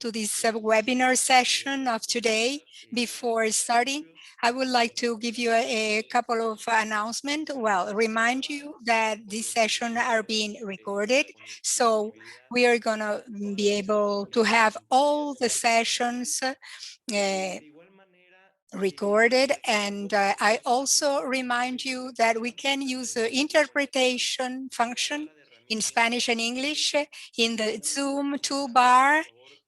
to this webinar session of today. Before starting, I would like to give you a couple of announcements. Well, remind you that these sessions are being recorded, so we are going to be able to have all the sessions recorded. And I also remind you that we can use the interpretation function in Spanish and English in the Zoom toolbar.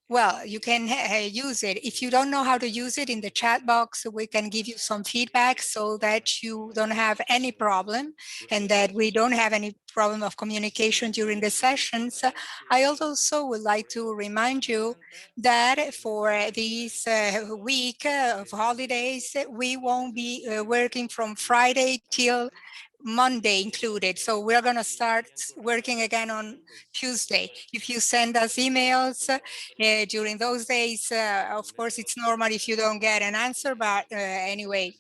Well, you can use it. If you don't know how to use it in the chat box, we can give you some feedback so that you don't have any problem and that we don't have any problem of communication during the sessions. I also would like to remind you that for this week of holidays, we won't be working from Friday till Monday included. So we're going to start working again on Tuesday. If you send us emails during those days, of course, it's normal if you don't get an answer, but anyway,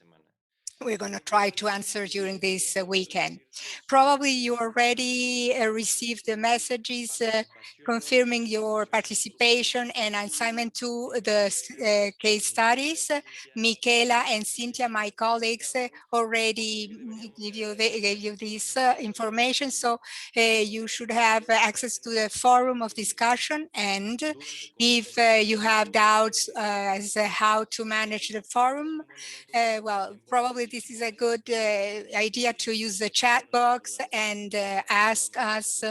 we're going to try to answer during this weekend. Probably you already received the messages confirming your participation and assignment to the case studies. Michaela and Cynthia, my colleagues, already gave you this information. So you should have access to the forum of discussion. And if you have doubts as how to manage the forum, well, probably this is a good idea to use the chat box and ask us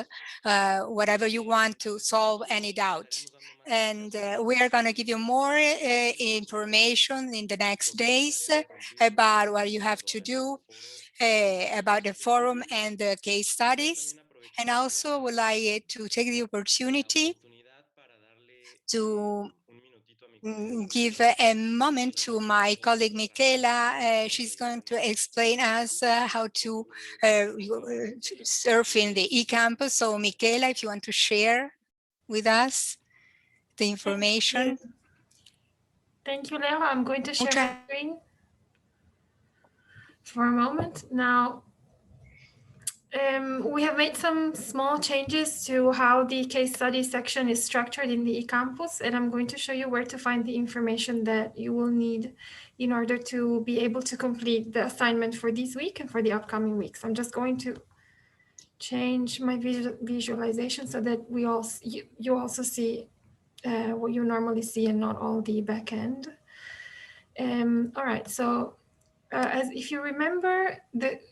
whatever you want to solve any doubt. And we are going to give you more information in the next days about what you have to do about the forum and the case studies. And also would like to take the opportunity to give a moment to my colleague Michaela. She's going to explain us how to surf in the eCampus. So Michaela, if you want to share with us the information. Thank you, Leo. I'm going to share my screen for a moment. Now, we have made some small changes to how the case study section is structured in the eCampus, and I'm going to show you where to find the information that you will need in order to be able to complete the assignment for this week and for the upcoming weeks. I'm just going to change my visualization so that you also see what you normally see and not all the back end. All right, so as if you remember,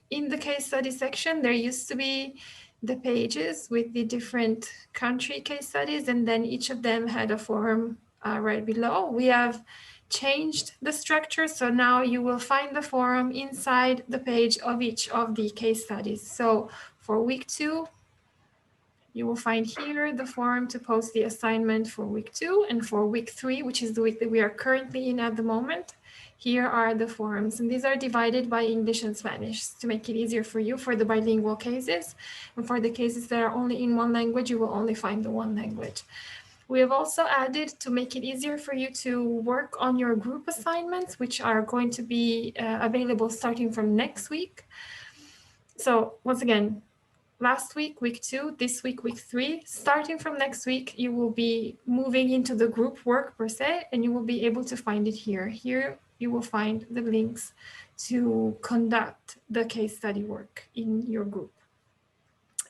in the case study section, there used to be the pages with the different country case studies, and then each of them had a forum right below. We have changed the structure, so now you will find the forum inside the page of each of the case studies. So for week 2, you will find here the forum to post the assignment for week 2, and for week 3, which is the week that we are currently in at the moment, here are the forums, and these are divided by English and Spanish to make it easier for you for the bilingual cases. And for the cases that are only in one language, you will only find the one language. We have also added, to make it easier for you to work on your group assignments, which are going to be available starting from next week. So once again, last week, week 2, this week, week 3. Starting from next week, you will be moving into the group work per se, and you will be able to find it here. Here, you will find the links to conduct the case study work in your group.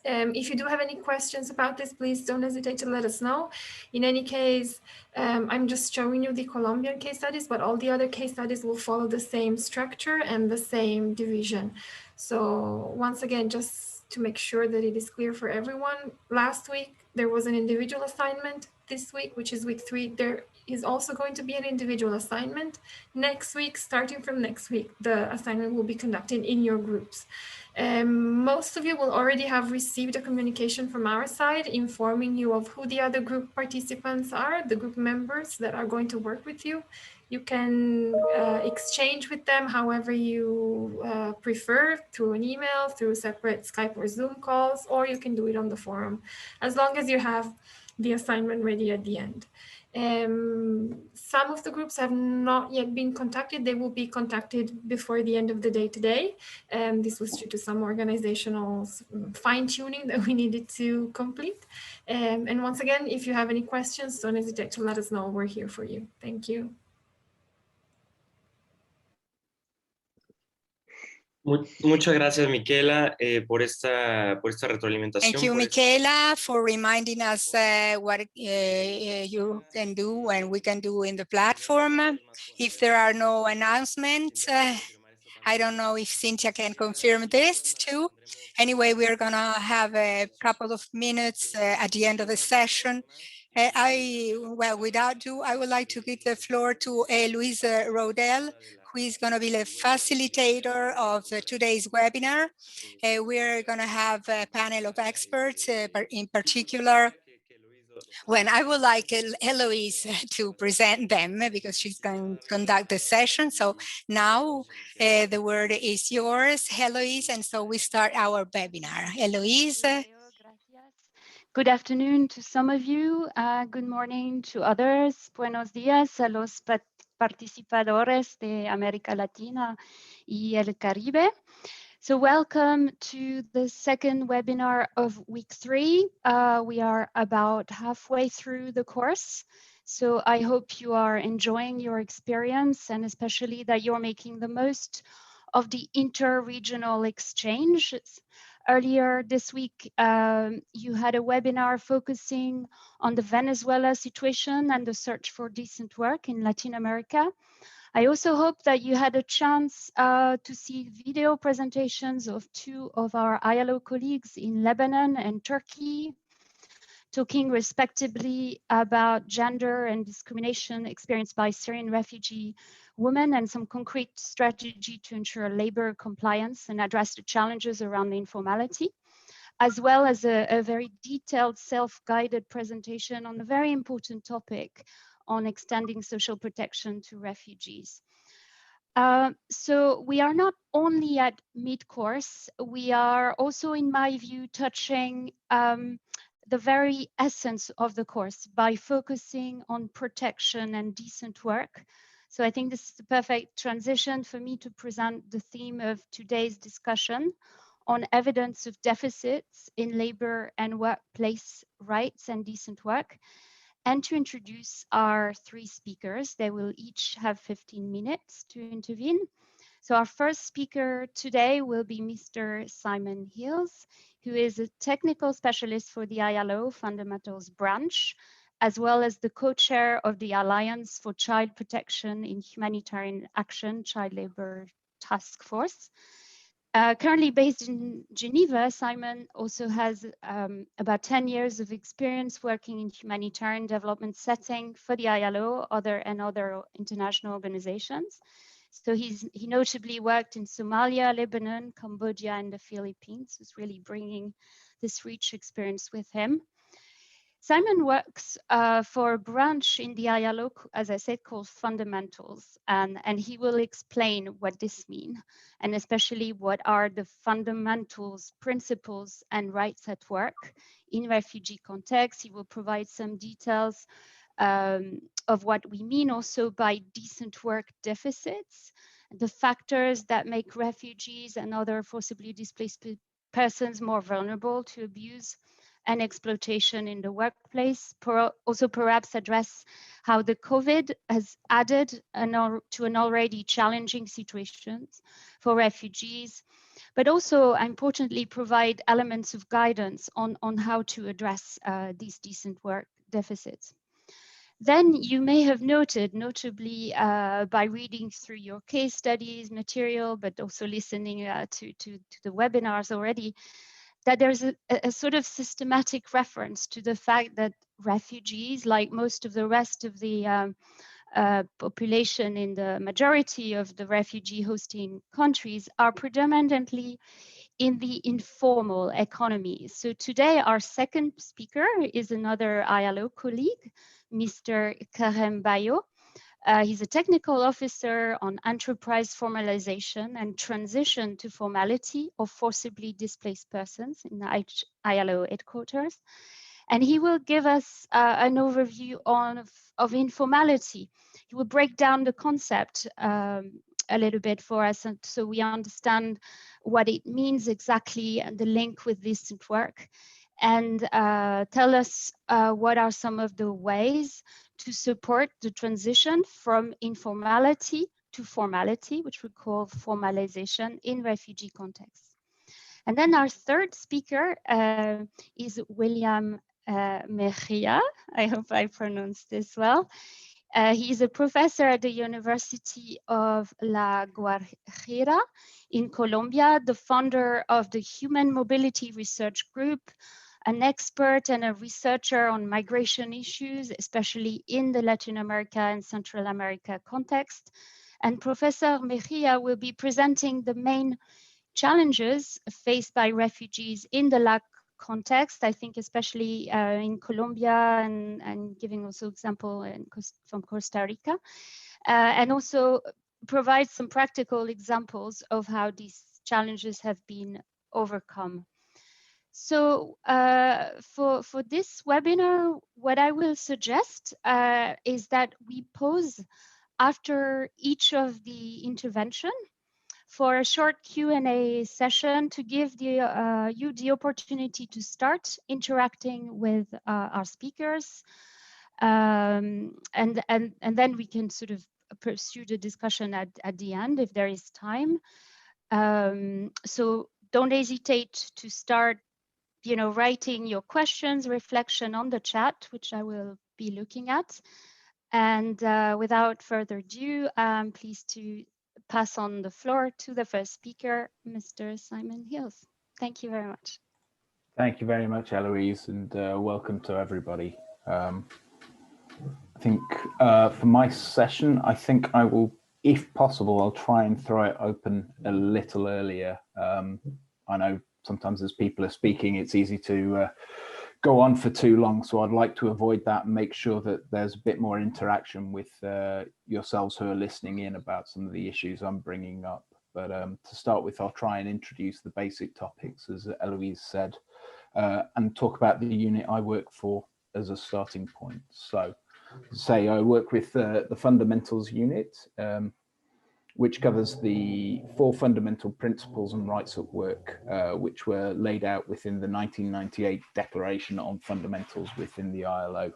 If you do have any questions about this, please don't hesitate to let us know. In any case, I'm just showing you the Colombian case studies, but all the other case studies will follow the same structure and the same division. So once again, just to make sure that it is clear for everyone, last week there was an individual assignment. This week, which is week 3, there is also going to be an individual assignment. Next week, starting from next week, the assignment will be conducted in your groups. Most of you will already have received a communication from our side informing you of who the other group participants are, the group members that are going to work with you. You can exchange with them however you prefer, through an email, through separate Skype or Zoom calls, or you can do it on the forum, as long as you have the assignment ready at the end. Some of the groups have not yet been contacted. They will be contacted before the end of the day today. This was due to some organizational fine tuning that we needed to complete. And once again, if you have any questions, don't hesitate to let us know. We're here for you. Thank you. Muchas gracias, Miquela, por esta Thank retroalimentación. you, Michaela, for reminding us what you can do and we can do in the platform. If there are no announcements, I don't know if Cynthia can confirm this too. Anyway, we're gonna have a couple of minutes at the end of the session. Without ado, I would like to give the floor to Louisa Rodell, who is gonna be the facilitator of today's webinar. We're gonna have a panel of experts, but in particular, when I would like Eloise to present them because she's going to conduct the session. So now the word is yours, Eloise, and so we start our webinar. Eloise. Good afternoon to some of you. Good morning to others. Buenos días a los participadores de América Latina y el Caribe. So welcome to the second webinar of week 3. We are about halfway through the course. So I hope you are enjoying your experience and especially that you're making the most of the inter-regional exchange. Earlier this week, you had a webinar focusing on the Venezuela situation and the search for decent work in Latin America. I also hope that you had a chance to see video presentations of 2 of our ILO colleagues in Lebanon and Turkey, talking respectively about gender and discrimination experienced by Syrian refugee women and some concrete strategy to ensure labor compliance and address the challenges around the informality, as well as a very detailed self-guided presentation on a very important topic on extending social protection to refugees. So we are not only at mid-course, we are also, in my view, touching the very essence of the course by focusing on protection and decent work. So I think this is the perfect transition for me to present the theme of today's discussion on evidence of deficits in labor and workplace rights and decent work, and to introduce our 3 speakers. They will each have 15 minutes to intervene. So our first speaker today will be Mr. Simon Hills, who is a technical specialist for the ILO Fundamentals branch, as well as the co-chair of the Alliance for Child Protection in Humanitarian Action Child Labor Task Force. Currently based in Geneva, Simon also has about 10 years of experience working in humanitarian development setting for the ILO and other international organizations. So he notably worked in Somalia, Lebanon, Cambodia, and the Philippines. He's really bringing this rich experience with him. Simon works for a branch in the ILO, as I said, called Fundamentals, and he will explain what this means, and especially what are the fundamentals, principles, and rights at work in refugee context. He will provide some details of what we mean also by decent work deficits, the factors that make refugees and other forcibly displaced persons more vulnerable to abuse and exploitation in the workplace. Also perhaps address how the COVID has added to an already challenging situation for refugees, but also importantly provide elements of guidance on how to address these decent work deficits. Then you may have noted, notably by reading through your case studies material, but also listening to the webinars already, that there's a sort of systematic reference to the fact that refugees, like most of the rest of the population in the majority of the refugee hosting countries, are predominantly in the informal economy. So today our second speaker is another ILO colleague, Mr. Karem Bayo. He's a technical officer on enterprise formalization and transition to formality of forcibly displaced persons in the ILO headquarters. And he will give us an overview of informality. He will break down the concept a little bit for us, and so we understand what it means exactly and the link with decent work, and tell us what are some of the ways to support the transition from informality to formality, which we call formalization in refugee contexts. And then our third speaker is William Mejia. I hope I pronounced this well. He is a professor at the University of La Guajira in Colombia, the founder of the Human Mobility Research Group, an expert and a researcher on migration issues, especially in the Latin America and Central America context. And Professor Mejia will be presenting the main challenges faced by refugees in the LAC context, I think especially in Colombia, and giving also example from Costa Rica, and also provide some practical examples of how these challenges have been overcome. So for this webinar, what I will suggest is that we pause after each of the intervention for a short Q&A session to give you the opportunity to start interacting with our speakers. And then we can sort of pursue the discussion at the end if there is time. So don't hesitate to start writing your questions, reflection on the chat, which I will be looking at. And without further ado, I'm pleased to pass on the floor to the first speaker, Mr. Simon Hills. Thank you very much. Thank you very much, Eloise, and welcome to everybody. I think for my session, I think I will, if possible, I'll try and throw it open a little earlier. I know sometimes as people are speaking, it's easy to go on for too long, so I'd like to avoid that and make sure that there's a bit more interaction with yourselves who are listening in about some of the issues I'm bringing up. But to start with, I'll try and introduce the basic topics, as Eloise said, and talk about the unit I work for as a starting point. So, say I work with the fundamentals unit, which covers the 4 fundamental principles and rights at work, which were laid out within the 1998 Declaration on Fundamentals within the ILO.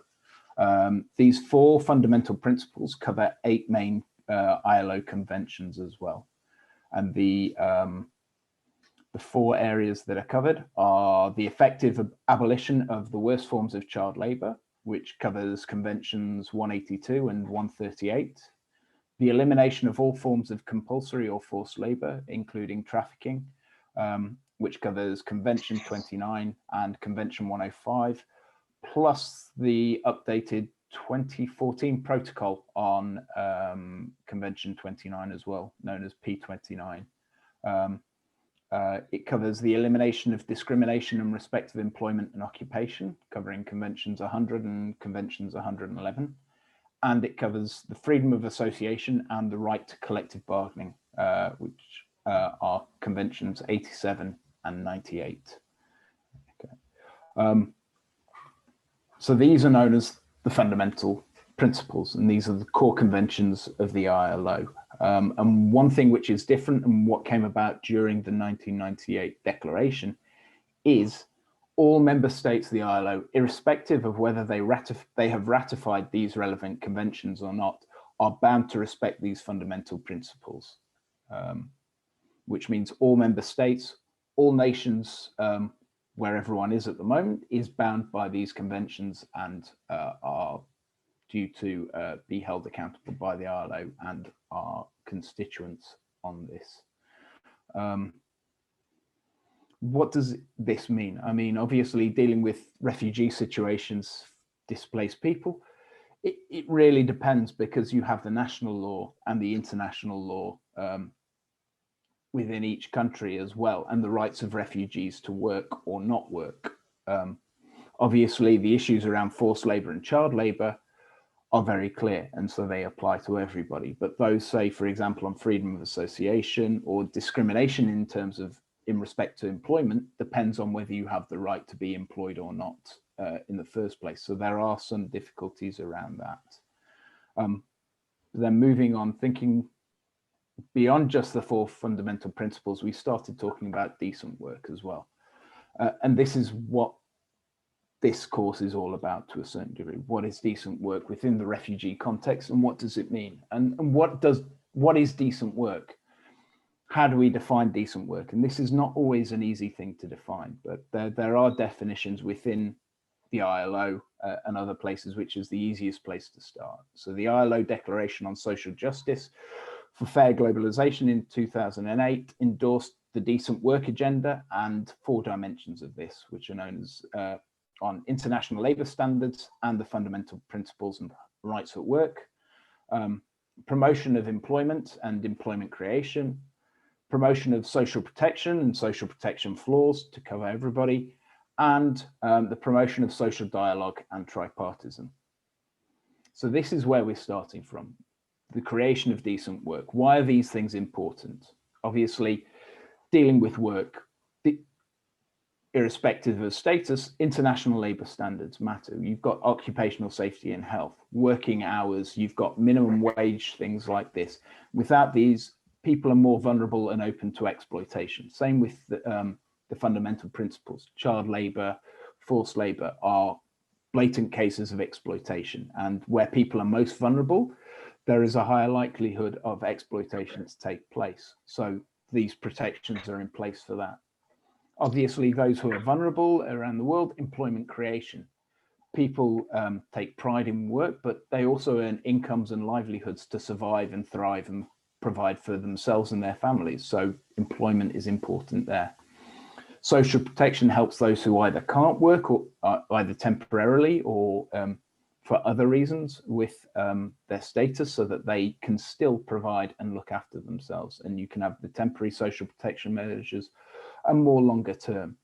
These 4 fundamental principles cover 8 main ILO conventions as well. And the 4 areas that are covered are the effective abolition of the worst forms of child labour, which covers Conventions 182 and 138, the elimination of all forms of compulsory or forced labour, including trafficking, which covers Convention 29 and Convention 105, plus the updated 2014 protocol on Convention 29 as well, known as P29. It covers the elimination of discrimination in respect of employment and occupation, covering Conventions 100 and Conventions 111. And it covers the freedom of association and the right to collective bargaining, which are Conventions 87 and 98. Okay. So these are known as the fundamental principles, and these are the core conventions of the ILO. And one thing which is different and what came about during the 1998 declaration is all member states of the ILO, irrespective of whether they have ratified these relevant conventions or not, are bound to respect these fundamental principles, which means all member states, all nations, where everyone is at the moment, is bound by these conventions and are due to be held accountable by the ILO and our constituents on this. What does this mean? I mean, obviously dealing with refugee situations, displaced people, it really depends, because you have the national law and the international law within each country as well, and the rights of refugees to work or not work. Obviously, the issues around forced labour and child labour are very clear, and so they apply to everybody. But those, say, for example, on freedom of association or discrimination in terms of in respect to employment, depends on whether you have the right to be employed or not. in the first place. So there are some difficulties around that. Then moving on, thinking beyond just the 4 fundamental principles, we started talking about decent work as well. And this is what this course is all about to a certain degree. What is decent work within the refugee context, and what does it mean? And what is decent work? How do we define decent work? And this is not always an easy thing to define, but there are definitions within the ILO and other places, which is the easiest place to start. So the ILO Declaration on Social Justice for Fair Globalization in 2008 endorsed the decent work agenda and 4 dimensions of this, which are known as on international labor standards and the fundamental principles and rights at work, promotion of employment and employment creation, promotion of social protection and social protection flaws to cover everybody, and the promotion of social dialogue and tripartism. So this is where we're starting from, the creation of decent work. Why are these things important? Obviously, dealing with work, irrespective of status, international labor standards matter. You've got occupational safety and health, working hours, you've got minimum wage, things like this. Without these, people are more vulnerable and open to exploitation. Same with the fundamental principles. Child labor, forced labor are blatant cases of exploitation. And where people are most vulnerable, there is a higher likelihood of exploitation to take place. So these protections are in place for that. Obviously, those who are vulnerable around the world, employment creation. People take pride in work, but they also earn incomes and livelihoods to survive and thrive and provide for themselves and their families. So employment is important there. Social protection helps those who either can't work or either temporarily or for other reasons with their status, so that they can still provide and look after themselves. And you can have the temporary social protection measures and more longer term,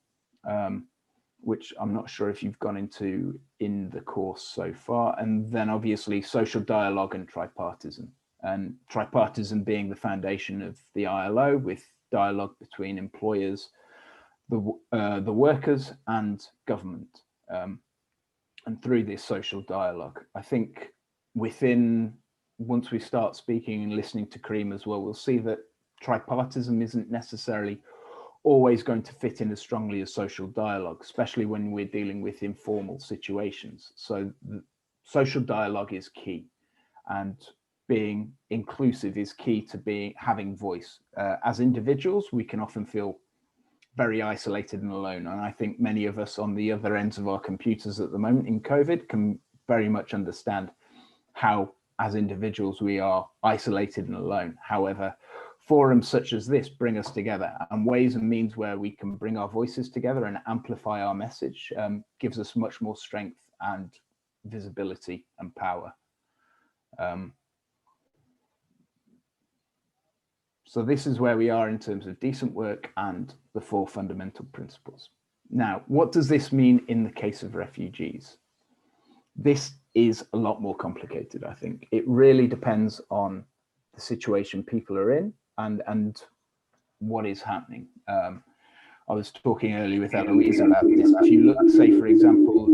which I'm not sure if you've gone into in the course so far. And then obviously social dialogue and tripartism, and tripartism being the foundation of the ILO, with dialogue between employers, the workers and government. And through this social dialogue, I think once we start speaking and listening to Karim as well, we'll see that tripartism isn't necessarily always going to fit in as strongly as social dialogue, especially when we're dealing with informal situations. So social dialogue is key, and being inclusive is key to having voice. As individuals, we can often feel very isolated and alone. And I think many of us on the other ends of our computers at the moment in COVID can very much understand how, as individuals, we are isolated and alone. However, forums such as this bring us together, and ways and means where we can bring our voices together and amplify our message gives us much more strength and visibility and power. So this is where we are in terms of decent work and the 4 fundamental principles. Now, what does this mean in the case of refugees? This is a lot more complicated, I think. It really depends on the situation people are in and what is happening. I was talking earlier with Eloise about this. If you look, say, for example,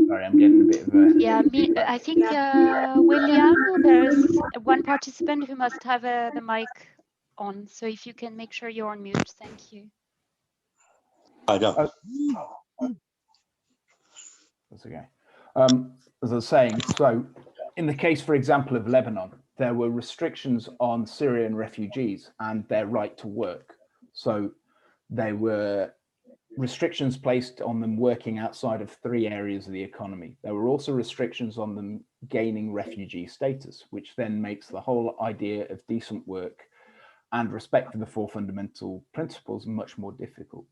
sorry, I'm getting a bit of a... Yeah, I think, William, there's one participant who must have the mic on. So if you can make sure you're on mute, thank you. I don't. That's okay. As I was saying, so in the case, for example, of Lebanon, there were restrictions on Syrian refugees and their right to work. So there were restrictions placed on them working outside of 3 areas of the economy. There were also restrictions on them gaining refugee status, which then makes the whole idea of decent work and respect for the 4 fundamental principles much more difficult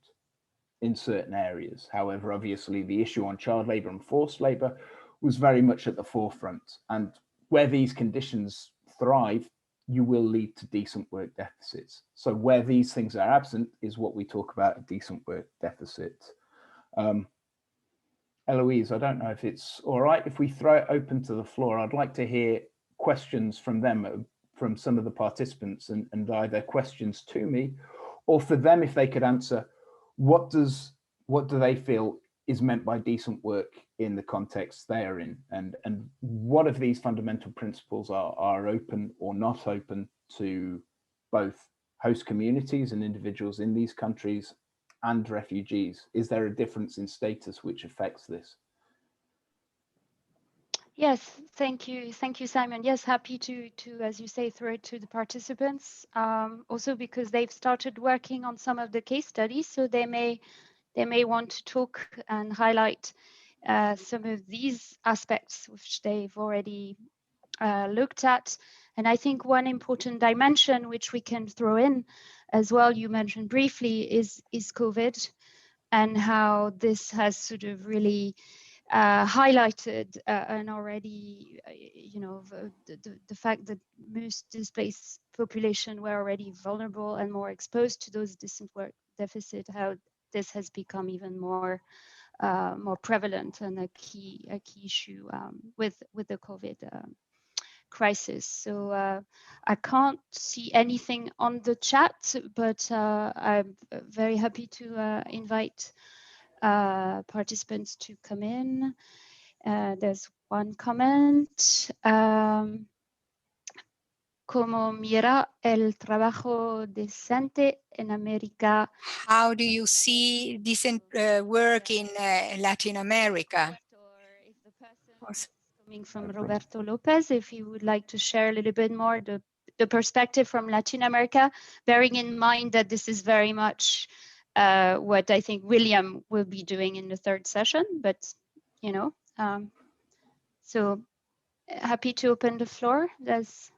in certain areas. However, obviously the issue on child labor and forced labor was very much at the forefront, and where these conditions thrive, you will lead to decent work deficits. So where these things are absent is what we talk about a decent work deficit. Eloise, I don't know if it's all right if we throw it open to the floor. I'd like to hear questions from them, from some of the participants, and either questions to me, or for them if they could answer, what do they feel is meant by decent work in the context they are in, and what of these fundamental principles are open or not open to both host communities and individuals in these countries and refugees? Is there a difference in status which affects this? Yes, thank you, Simon. Yes, happy to as you say, throw it to the participants. Also because they've started working on some of the case studies, so they may want to talk and highlight some of these aspects which they've already looked at. And I think one important dimension which we can throw in as well, you mentioned briefly, is COVID, and how this has sort of really highlighted and already, the fact that most displaced population were already vulnerable and more exposed to those decent work deficit, how this has become even more prevalent and a key issue with the COVID crisis. So I can't see anything on the chat, but I'm very happy to invite participants to come in. There's one comment. Como mira el trabajo decente en América? How do you see decent work in Latin America? If the person is coming from Roberto Lopez, if you would like to share a little bit more the perspective from Latin America, bearing in mind that this is very much what I think William will be doing in the third session, but so happy to open the floor. Is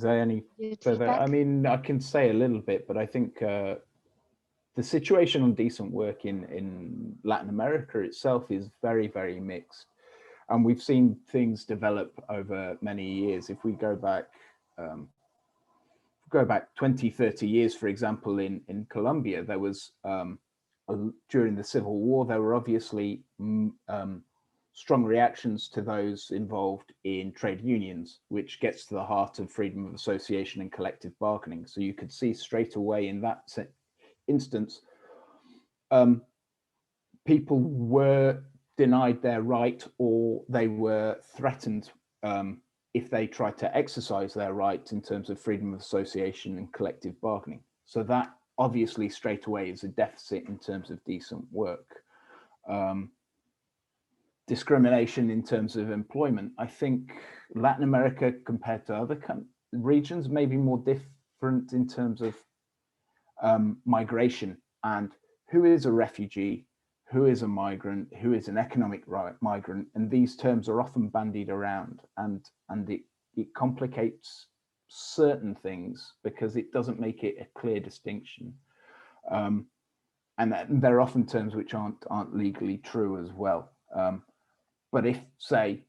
there any further? I mean, I can say a little bit, but I think the situation on decent work in Latin America itself is very, very mixed. And we've seen things develop over many years. If we go back 20, 30 years, for example, in Colombia, there was, during the Civil War, there were obviously strong reactions to those involved in trade unions, which gets to the heart of freedom of association and collective bargaining. So you could see straight away in that instance, people were denied their right, or they were threatened if they tried to exercise their right in terms of freedom of association and collective bargaining. So that obviously straight away is a deficit in terms of decent work. Discrimination in terms of employment, I think Latin America compared to other regions may be more different in terms of migration and who is a refugee, who is a migrant, who is an economic migrant, and these terms are often bandied around, and it complicates certain things because it doesn't make it a clear distinction, and there are often terms which aren't legally true as well. But if, say,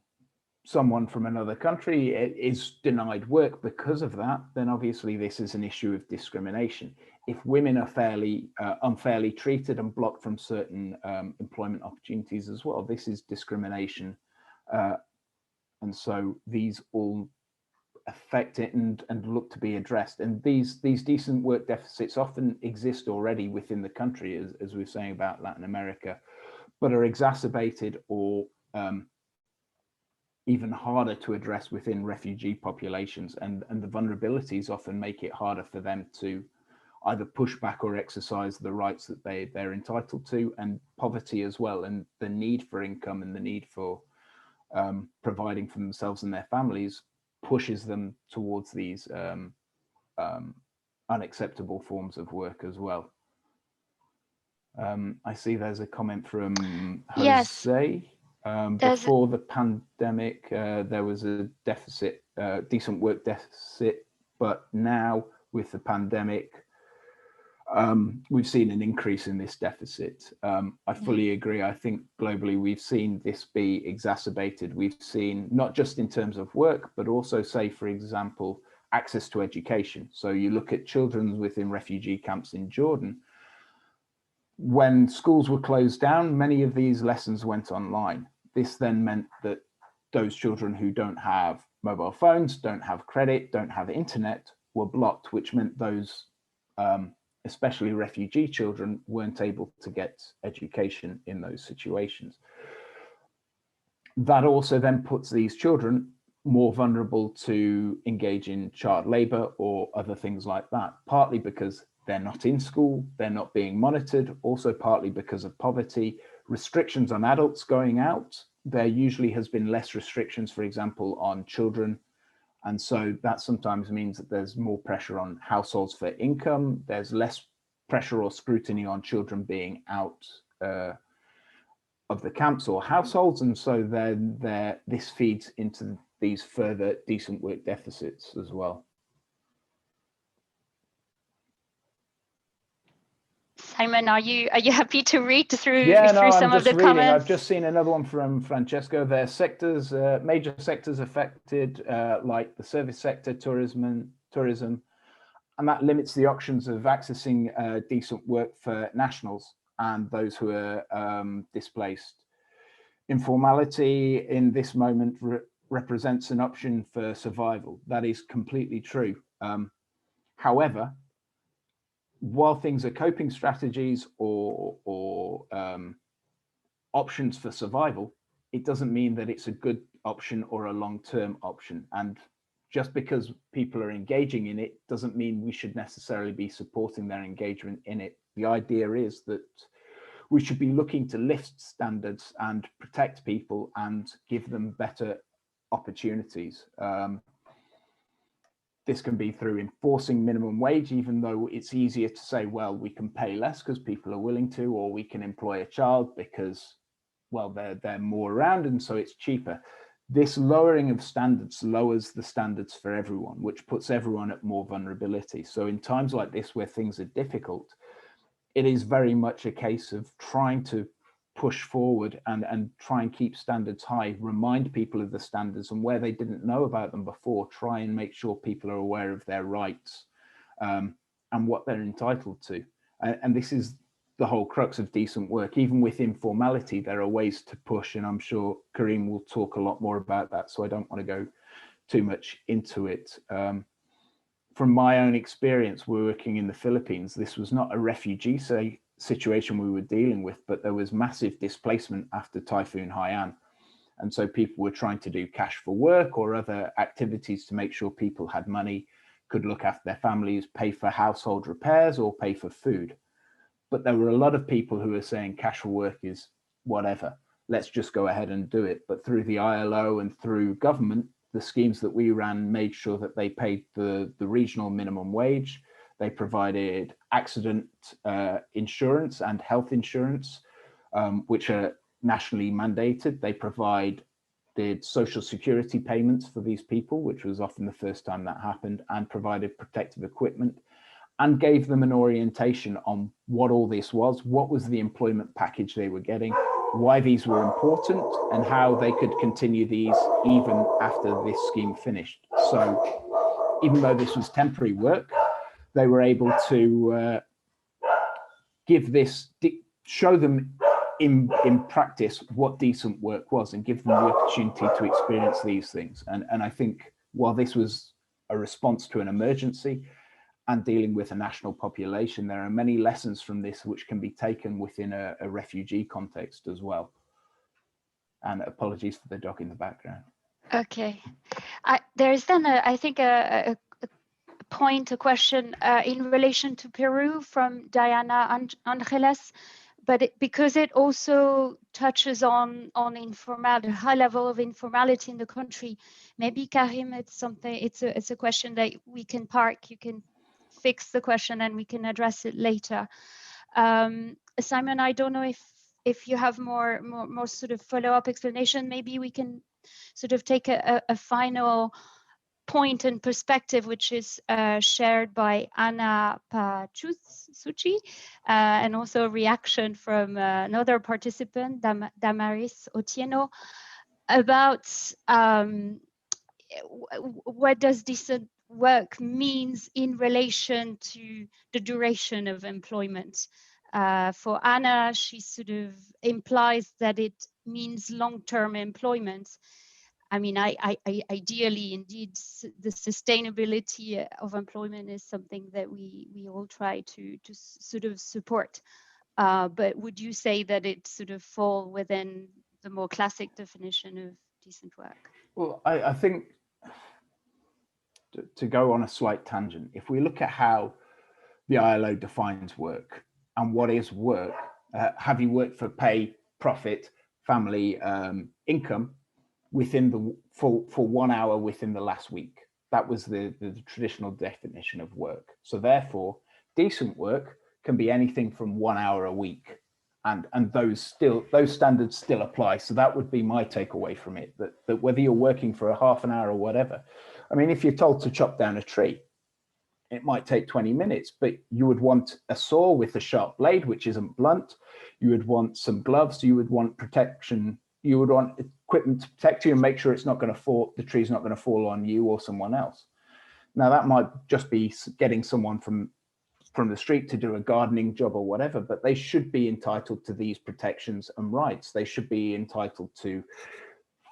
someone from another country is denied work because of that, then obviously this is an issue of discrimination. If women are unfairly treated and blocked from certain employment opportunities as well, this is discrimination. And so these all affect it and look to be addressed. And these decent work deficits often exist already within the country, as we were saying about Latin America, but are exacerbated or even harder to address within refugee populations, and the vulnerabilities often make it harder for them to either push back or exercise the rights that they're entitled to, and poverty as well, and the need for income and the need for providing for themselves and their families pushes them towards these unacceptable forms of work as well. I see there's a comment from Jose. Yes. Before the pandemic, there was a deficit, decent work deficit, but now with the pandemic, we've seen an increase in this deficit. I fully agree. I think globally we've seen this be exacerbated. We've seen not just in terms of work, but also, say, for example, access to education. So you look at children within refugee camps in Jordan. When schools were closed down, many of these lessons went online. This then meant that those children who don't have mobile phones, don't have credit, don't have internet, were blocked, which meant those especially refugee children, weren't able to get education in those situations. That also then puts these children more vulnerable to engage in child labor or other things like that, partly because they're not in school, they're not being monitored, also partly because of poverty, restrictions on adults going out. There usually has been less restrictions, for example, on children. And so that sometimes means that there's more pressure on households for income. There's less pressure or scrutiny on children being out of the camps or households. And so then this feeds into these further decent work deficits as well. Simon, are you happy to read through I'm some of just the reading. comments? I've just seen another one from Francesco. There are sectors, major sectors affected, like the service sector, tourism, and that limits the options of accessing decent work for nationals and those who are displaced. Informality in this moment represents an option for survival. That is completely true. However, while things are coping strategies or options for survival, it doesn't mean that it's a good option or a long-term option. And just because people are engaging in it doesn't mean we should necessarily be supporting their engagement in it. The idea is that we should be looking to lift standards and protect people and give them better opportunities. This can be through enforcing minimum wage, even though it's easier to say, well, we can pay less because people are willing to, or we can employ a child because, well, they're more around and so it's cheaper. This lowering of standards lowers the standards for everyone, which puts everyone at more vulnerability. So in times like this where things are difficult, it is very much a case of trying to push forward and try and keep standards high, remind people of the standards, and where they didn't know about them before, try and make sure people are aware of their rights and what they're entitled to. And this is the whole crux of decent work. Even with informality, there are ways to push, and I'm sure Karim will talk a lot more about that, so I don't want to go too much into it. From my own experience working in the Philippines, this was not a refugee situation we were dealing with, but there was massive displacement after Typhoon Haiyan. And so people were trying to do cash for work or other activities to make sure people had money, could look after their families, pay for household repairs or pay for food. But there were a lot of people who were saying cash for work is whatever, let's just go ahead and do it. But through the ILO and through government, the schemes that we ran made sure that they paid the regional minimum wage. They provided accident insurance and health insurance, which are nationally mandated. They provided social security payments for these people, which was often the first time that happened, and provided protective equipment and gave them an orientation on what all this was, what was the employment package they were getting, why these were important, and how they could continue these even after this scheme finished. So even though this was temporary work, they were able to give this, show them in practice what decent work was and give them the opportunity to experience these things. And I think while this was a response to an emergency and dealing with a national population, there are many lessons from this which can be taken within a refugee context as well. And apologies for the dog in the background. Okay. There is then, I think, a question in relation to Peru from Diana Angeles, but because it also touches on the high level of informality in the country, maybe Karim, it's a question that we can park. You can fix the question and we can address it later. Simon, I don't know if you have more sort of follow-up explanation. Maybe we can sort of take a final point and perspective, which is shared by Anna Pachusuchi, and also a reaction from another participant, Damaris Otieno, about what does decent work means in relation to the duration of employment. For Anna, she sort of implies that it means long-term employment. I mean, ideally, indeed, the sustainability of employment is something that we all try to sort of support. But would you say that it sort of fall within the more classic definition of decent work? Well, I think to go on a slight tangent, if we look at how the ILO defines work and what is work, have you worked for pay, profit, family, income within the for 1 hour within the last week? That was the traditional definition of work. So therefore, decent work can be anything from 1 hour a week, and those standards still apply. So that would be my takeaway from it, that whether you're working for a half an hour or whatever, I mean, if you're told to chop down a tree, it might take 20 minutes, but you would want a saw with a sharp blade, which isn't blunt. You would want some gloves. You would want protection. You would want equipment to protect you and make sure it's not going to fall, the tree's not going to fall on you or someone else. Now, that might just be getting someone from the street to do a gardening job or whatever, but they should be entitled to these protections and rights. They should be entitled to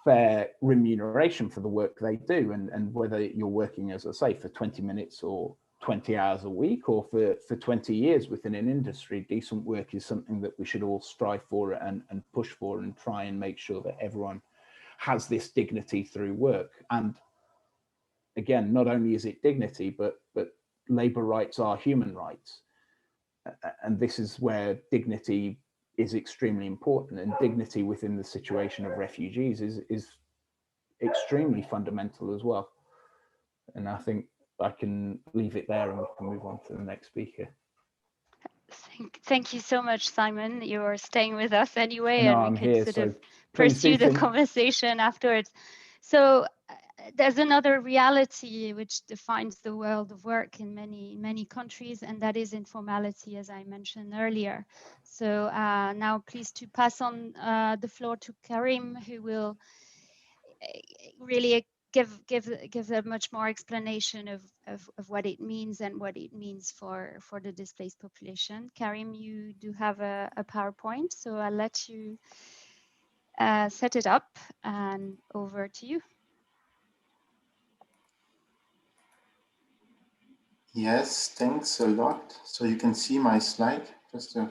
fair remuneration for the work they do, and whether you're working, as I say, for 20 minutes or 20 hours a week or for 20 years within an industry, decent work is something that we should all strive for and push for, and try and make sure that everyone has this dignity through work. And again, not only is it dignity, but labor rights are human rights. And this is where dignity is extremely important, and dignity within the situation of refugees is extremely fundamental as well. And I think I can leave it there and we can move on to the next speaker. Thank you so much, Simon. You're staying with us anyway, No, and we I'm can here, sort so of please pursue do the conversation afterwards. So there's another reality which defines the world of work in many countries, and that is informality, as I mentioned earlier. So now pleased to pass on the floor to Karim, who will really give a much more explanation of what it means and what it means for the displaced population. Karim, you do have a PowerPoint, so I'll let you set it up, and over to you. Yes, thanks a lot. So you can see my slide, yeah.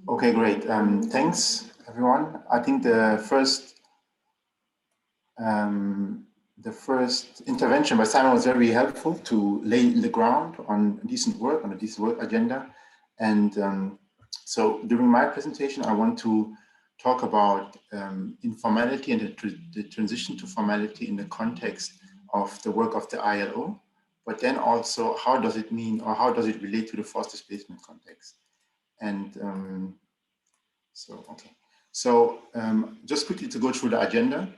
Okay, great. Thanks, everyone. I think the first intervention by Simon was very helpful to lay the ground on decent work, on a decent work agenda. And so during my presentation, I want to talk about informality and the transition to formality in the context of the work of the ILO, but then also how does it mean, or how does it relate to the forced displacement context? And so just quickly to go through the agenda,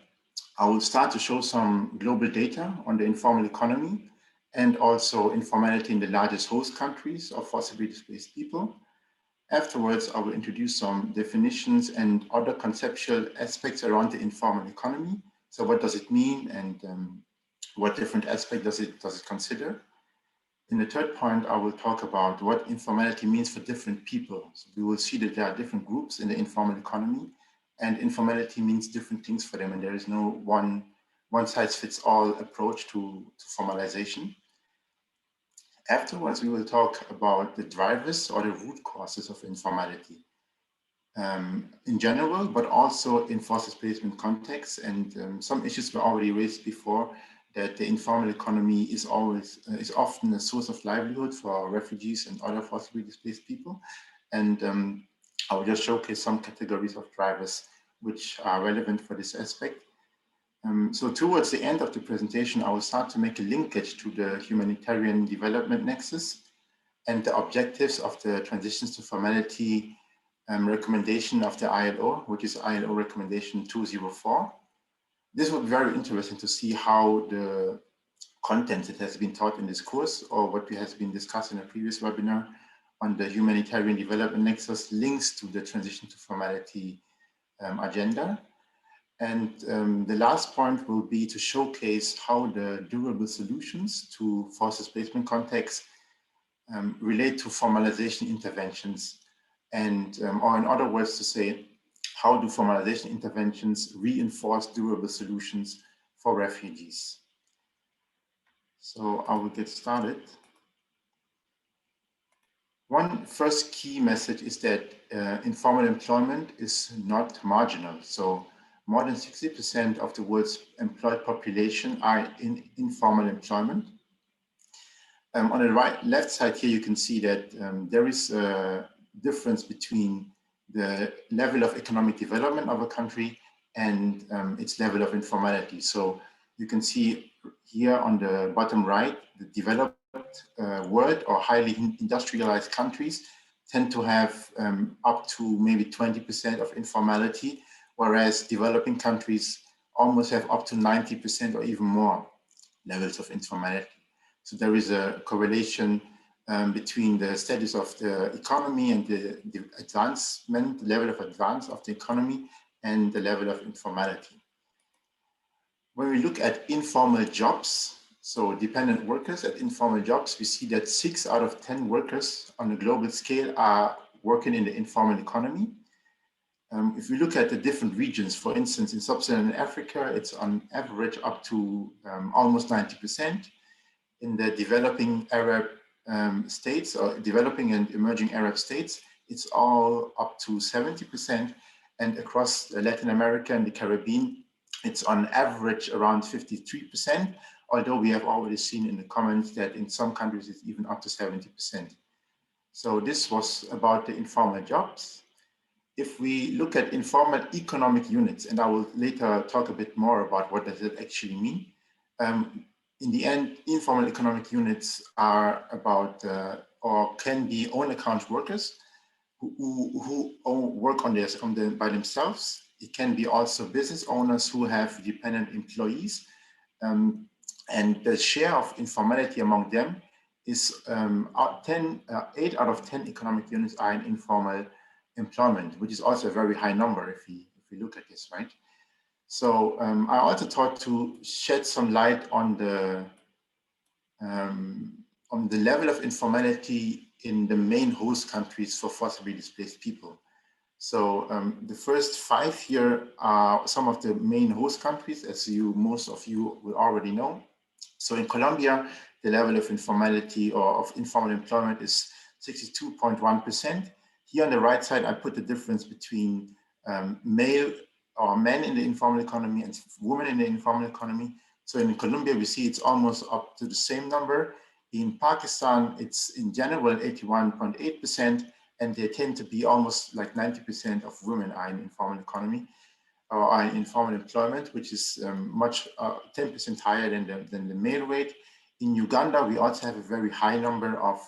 I will start to show some global data on the informal economy and also informality in the largest host countries of forcibly displaced people. Afterwards, I will introduce some definitions and other conceptual aspects around the informal economy. So what does it mean, and what different aspect does it consider? In the third point, I will talk about what informality means for different people. So we will see that there are different groups in the informal economy, and informality means different things for them, and there is no one size fits all approach to formalization. Afterwards, we will talk about the drivers or the root causes of informality in general, but also in forced displacement context. And some issues were already raised before, that the informal economy is often a source of livelihood for refugees and other forcibly displaced people. And I will just showcase some categories of drivers which are relevant for this aspect. So towards the end of the presentation, I will start to make a linkage to the humanitarian development nexus and the objectives of the transitions to formality recommendation of the ILO, which is ILO recommendation 204. This would be very interesting to see how the content that has been taught in this course, or what has been discussed in a previous webinar on the humanitarian development nexus, links to the transition to formality agenda. And the last point will be to showcase how the durable solutions to forced displacement context relate to formalization interventions, and or in other words to say, how do formalization interventions reinforce durable solutions for refugees? So I will get started. One first key message is that informal employment is not marginal. So more than 60% of the world's employed population are in informal employment. On the left side here, you can see that there is a difference between the level of economic development of a country and its level of informality. So you can see here on the bottom right, the developed world or highly industrialized countries tend to have up to maybe 20% of informality, whereas developing countries almost have up to 90% or even more levels of informality. So there is a correlation between the status of the economy and the advancement, the level of advance of the economy and the level of informality. When we look at informal jobs, so dependent workers at informal jobs, we see that 6 out of 10 workers on a global scale are working in the informal economy. If we look at the different regions, for instance, in sub-Saharan Africa, it's on average up to almost 90%. In the developing Arab states or developing and emerging Arab states, it's all up to 70%. And across Latin America and the Caribbean, it's on average around 53%, although we have already seen in the comments that in some countries it's even up to 70%. So this was about the informal jobs. If we look at informal economic units, and I will later talk a bit more about what does it actually mean, in the end, informal economic units are about or can be own account workers who work by themselves. It can be also business owners who have dependent employees. And the share of informality among them is 8 out of 10 economic units are in informal employment, which is also a very high number if we look at this, right? So I also thought to shed some light on the level of informality in the main host countries for forcibly displaced people. So the first 5 here are some of the main host countries, as most of you will already know. So in Colombia, the level of informality or of informal employment is 62.1%. Here on the right side, I put the difference between male or men in the informal economy and women in the informal economy. So in Colombia, we see it's almost up to the same number. In Pakistan, it's in general 81.8%, and they tend to be almost like 90% of women are in informal economy or are in informal employment, which is 10% higher than the male rate. In Uganda, we also have a very high number of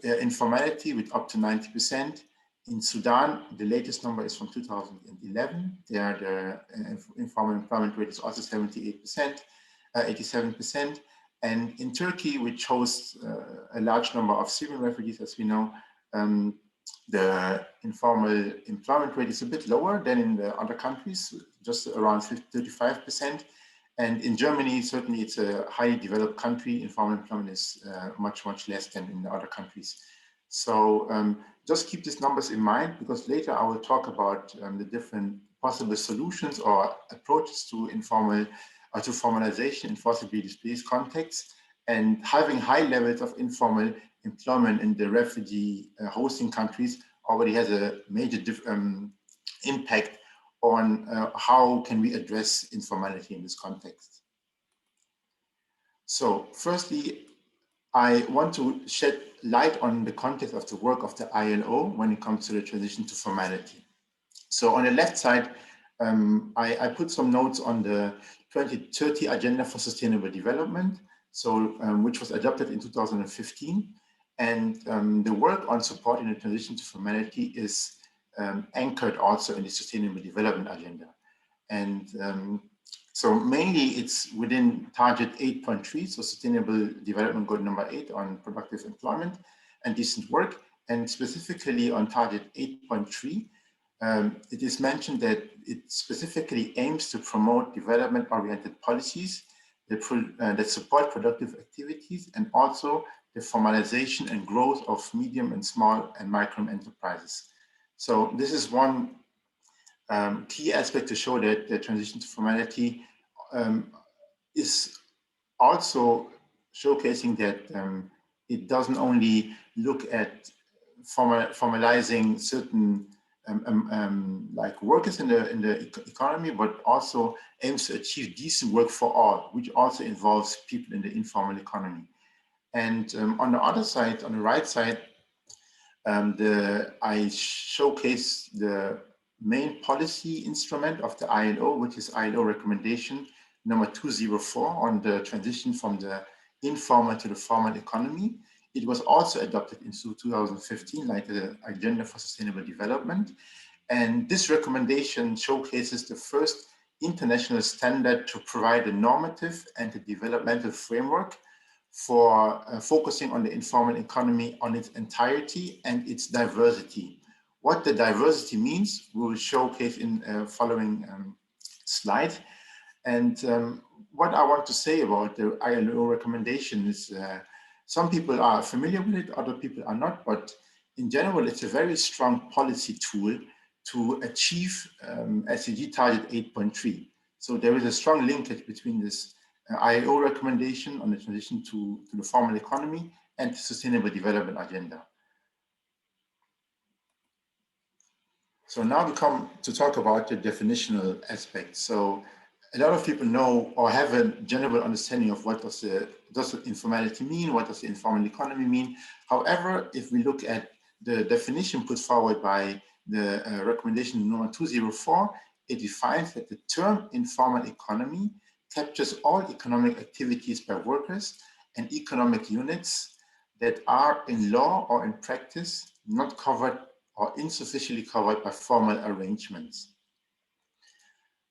informality with up to 90%. In Sudan, the latest number is from 2011. There, the informal employment rate is also 78%, 87%. And in Turkey, which hosts a large number of Syrian refugees, as we know, the informal employment rate is a bit lower than in the other countries, just around 35%. And in Germany, certainly it's a highly developed country. Informal employment is much, much less than in the other countries. So just keep these numbers in mind, because later I will talk about the different possible solutions or approaches to formalization in forcibly displaced contexts. And having high levels of informal employment in the refugee hosting countries already has a major impact on how can we address informality in this context. So firstly, I want to shed light on the context of the work of the ILO when it comes to the transition to formality. So on the left side, I put some notes on the 2030 Agenda for Sustainable Development, so which was adopted in 2015. And the work on supporting the transition to formality is anchored also in the Sustainable Development Agenda. And so mainly it's within target 8.3, so Sustainable Development Goal number 8 on productive employment and decent work, and specifically on target 8.3, it is mentioned that it specifically aims to promote development-oriented policies that support productive activities and also the formalization and growth of medium and small and micro enterprises. So this is one key aspect to show that the transition to formality is also showcasing that it doesn't only look at formalizing certain like workers in the economy, but also aims to achieve decent work for all, which also involves people in the informal economy. And on the other side, on the right side, I showcase the main policy instrument of the ILO, which is ILO recommendation number 204 on the transition from the informal to the formal economy. It was also adopted in 2015, like the Agenda for Sustainable Development. And this recommendation showcases the first international standard to provide a normative and a developmental framework for focusing on the informal economy on its entirety and its diversity. What the diversity means, we will showcase in following slide. And what I want to say about the ILO recommendation is some people are familiar with it, other people are not, but in general, it's a very strong policy tool to achieve SDG target 8.3. So there is a strong linkage between this ILO recommendation on the transition to the formal economy and the Sustainable Development Agenda. So now we come to talk about the definitional aspect. So a lot of people know or have a general understanding of what does the informality mean, what does the informal economy mean. However, if we look at the definition put forward by the recommendation number 204, it defines that the term informal economy captures all economic activities by workers and economic units that are in law or in practice not covered or insufficiently covered by formal arrangements.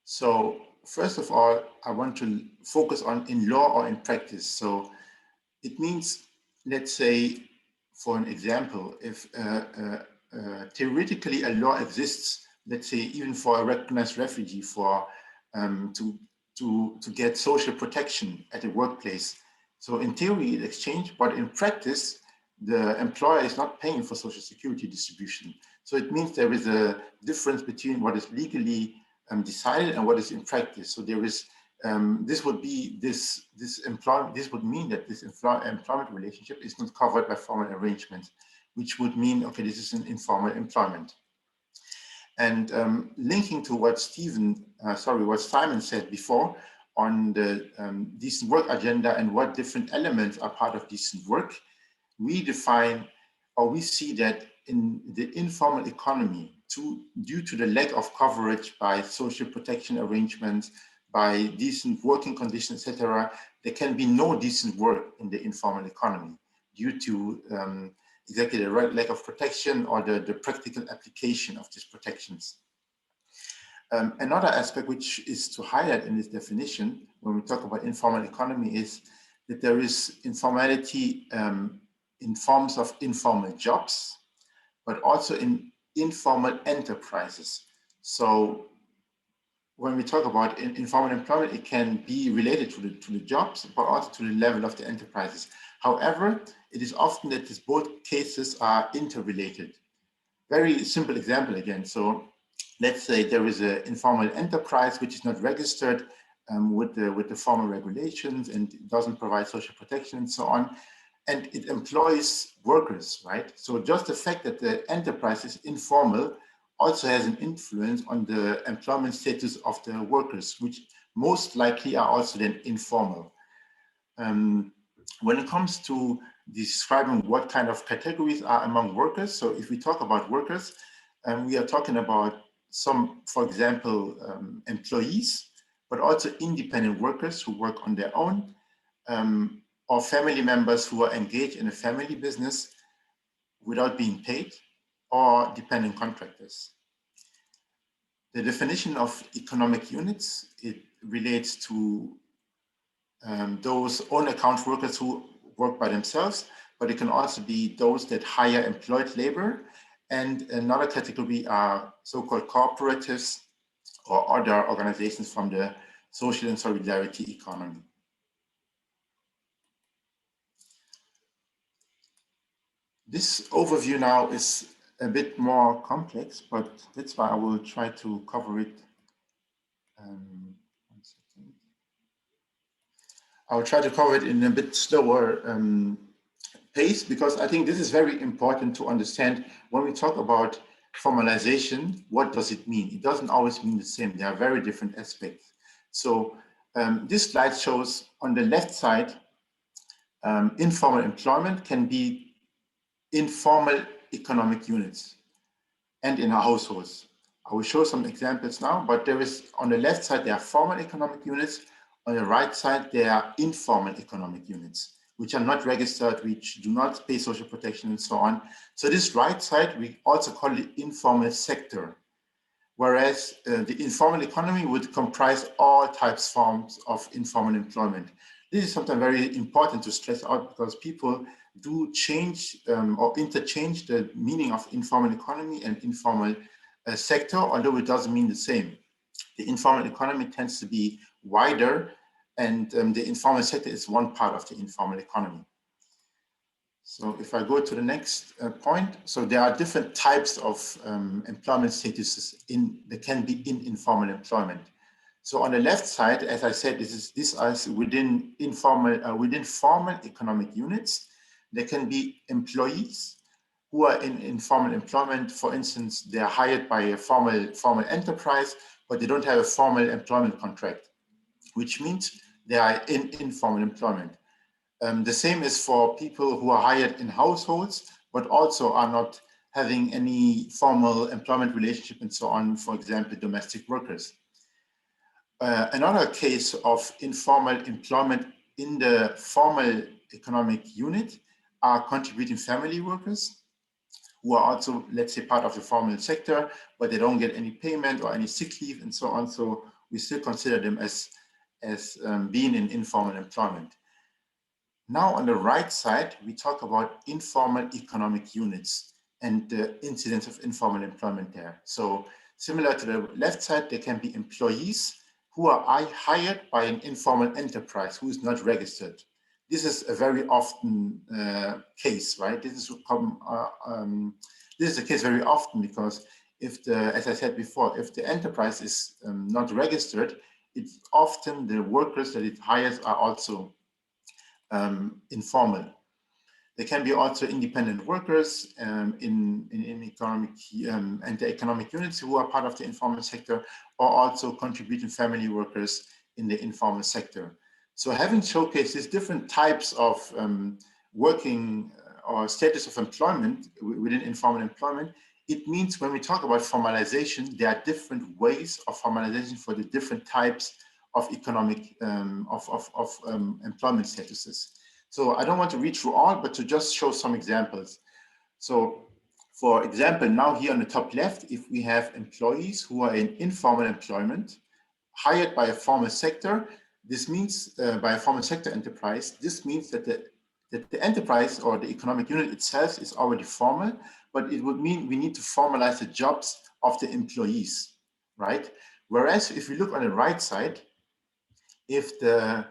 So first of all, I want to focus on in law or in practice. So it means, let's say, for an example, if theoretically a law exists, let's say even for a recognized refugee for to get social protection at the workplace. So in theory, it exchanged, but in practice, the employer is not paying for social security distribution. So it means there is a difference between what is legally decided and what is in practice. So there is this would mean that this employment relationship is not covered by formal arrangements, which would mean, okay, this is an informal employment. And linking to what what Simon said before on the decent work agenda and what different elements are part of decent work, we define, or we see that in the informal economy, due to the lack of coverage by social protection arrangements, by decent working conditions, etc., there can be no decent work in the informal economy due to exactly the lack of protection or the practical application of these protections. Another aspect which is to highlight in this definition when we talk about informal economy is that there is informality in forms of informal jobs, but also in informal enterprises. So when we talk about informal employment, it can be related to the jobs, but also to the level of the enterprises. However, it is often that these both cases are interrelated. Very simple example again. So let's say there is an informal enterprise which is not registered with the formal regulations and doesn't provide social protection and so on, and it employs workers, right? So just the fact that the enterprise is informal also has an influence on the employment status of the workers, which most likely are also then informal. When it comes to describing what kind of categories are among workers, so if we talk about workers, we are talking about some, for example, employees, but also independent workers who work on their own, or family members who are engaged in a family business without being paid, or dependent contractors. The definition of economic units, it relates to those own account workers who work by themselves, but it can also be those that hire employed labor. And another category are so-called cooperatives or other organizations from the social and solidarity economy. This overview now is a bit more complex, but that's why I will try to cover it. One second. I will try to cover it in a bit slower pace, because I think this is very important to understand when we talk about formalization. What does it mean? It doesn't always mean the same. There are very different aspects. So this slide shows on the left side, informal employment can be informal economic units and in our households. I will show some examples now, but there is, on the left side, there are formal economic units. On the right side, there are informal economic units, which are not registered, which do not pay social protection and so on. So this right side, we also call it informal sector, whereas the informal economy would comprise all types, forms of informal employment. This is something very important to stress out, because people do change or interchange the meaning of informal economy and informal sector, although it doesn't mean the same. The informal economy tends to be wider, and the informal sector is one part of the informal economy. So if I go to the next point, so there are different types of employment statuses that can be in informal employment. So on the left side, as I said, this is within formal economic units. There can be employees who are in informal employment. For instance, they are hired by a formal enterprise, but they don't have a formal employment contract, which means they are in informal employment. The same is for people who are hired in households, but also are not having any formal employment relationship and so on, for example, domestic workers. Another case of informal employment in the formal economic unit are contributing family workers, who are also, let's say, part of the formal sector, but they don't get any payment or any sick leave and so on. So we still consider them as being in informal employment. Now on the right side, we talk about informal economic units and the incidence of informal employment there. So similar to the left side, there can be employees who are hired by an informal enterprise who is not registered. This is a very often case, right? This is the case very often, because if as I said before, if the enterprise is not registered, it's often the workers that it hires are also informal. There can be also independent workers in economic and the economic units who are part of the informal sector, or also contributing family workers in the informal sector. So having showcased these different types of working or status of employment within informal employment, it means when we talk about formalization, there are different ways of formalization for the different types of economic employment statuses. So I don't want to read through all, but to just show some examples. So for example, now here on the top left, if we have employees who are in informal employment, hired by a formal sector, this means by a formal sector enterprise, this means that the enterprise or the economic unit itself is already formal, but it would mean we need to formalize the jobs of the employees, right? Whereas if we look on the right side, if the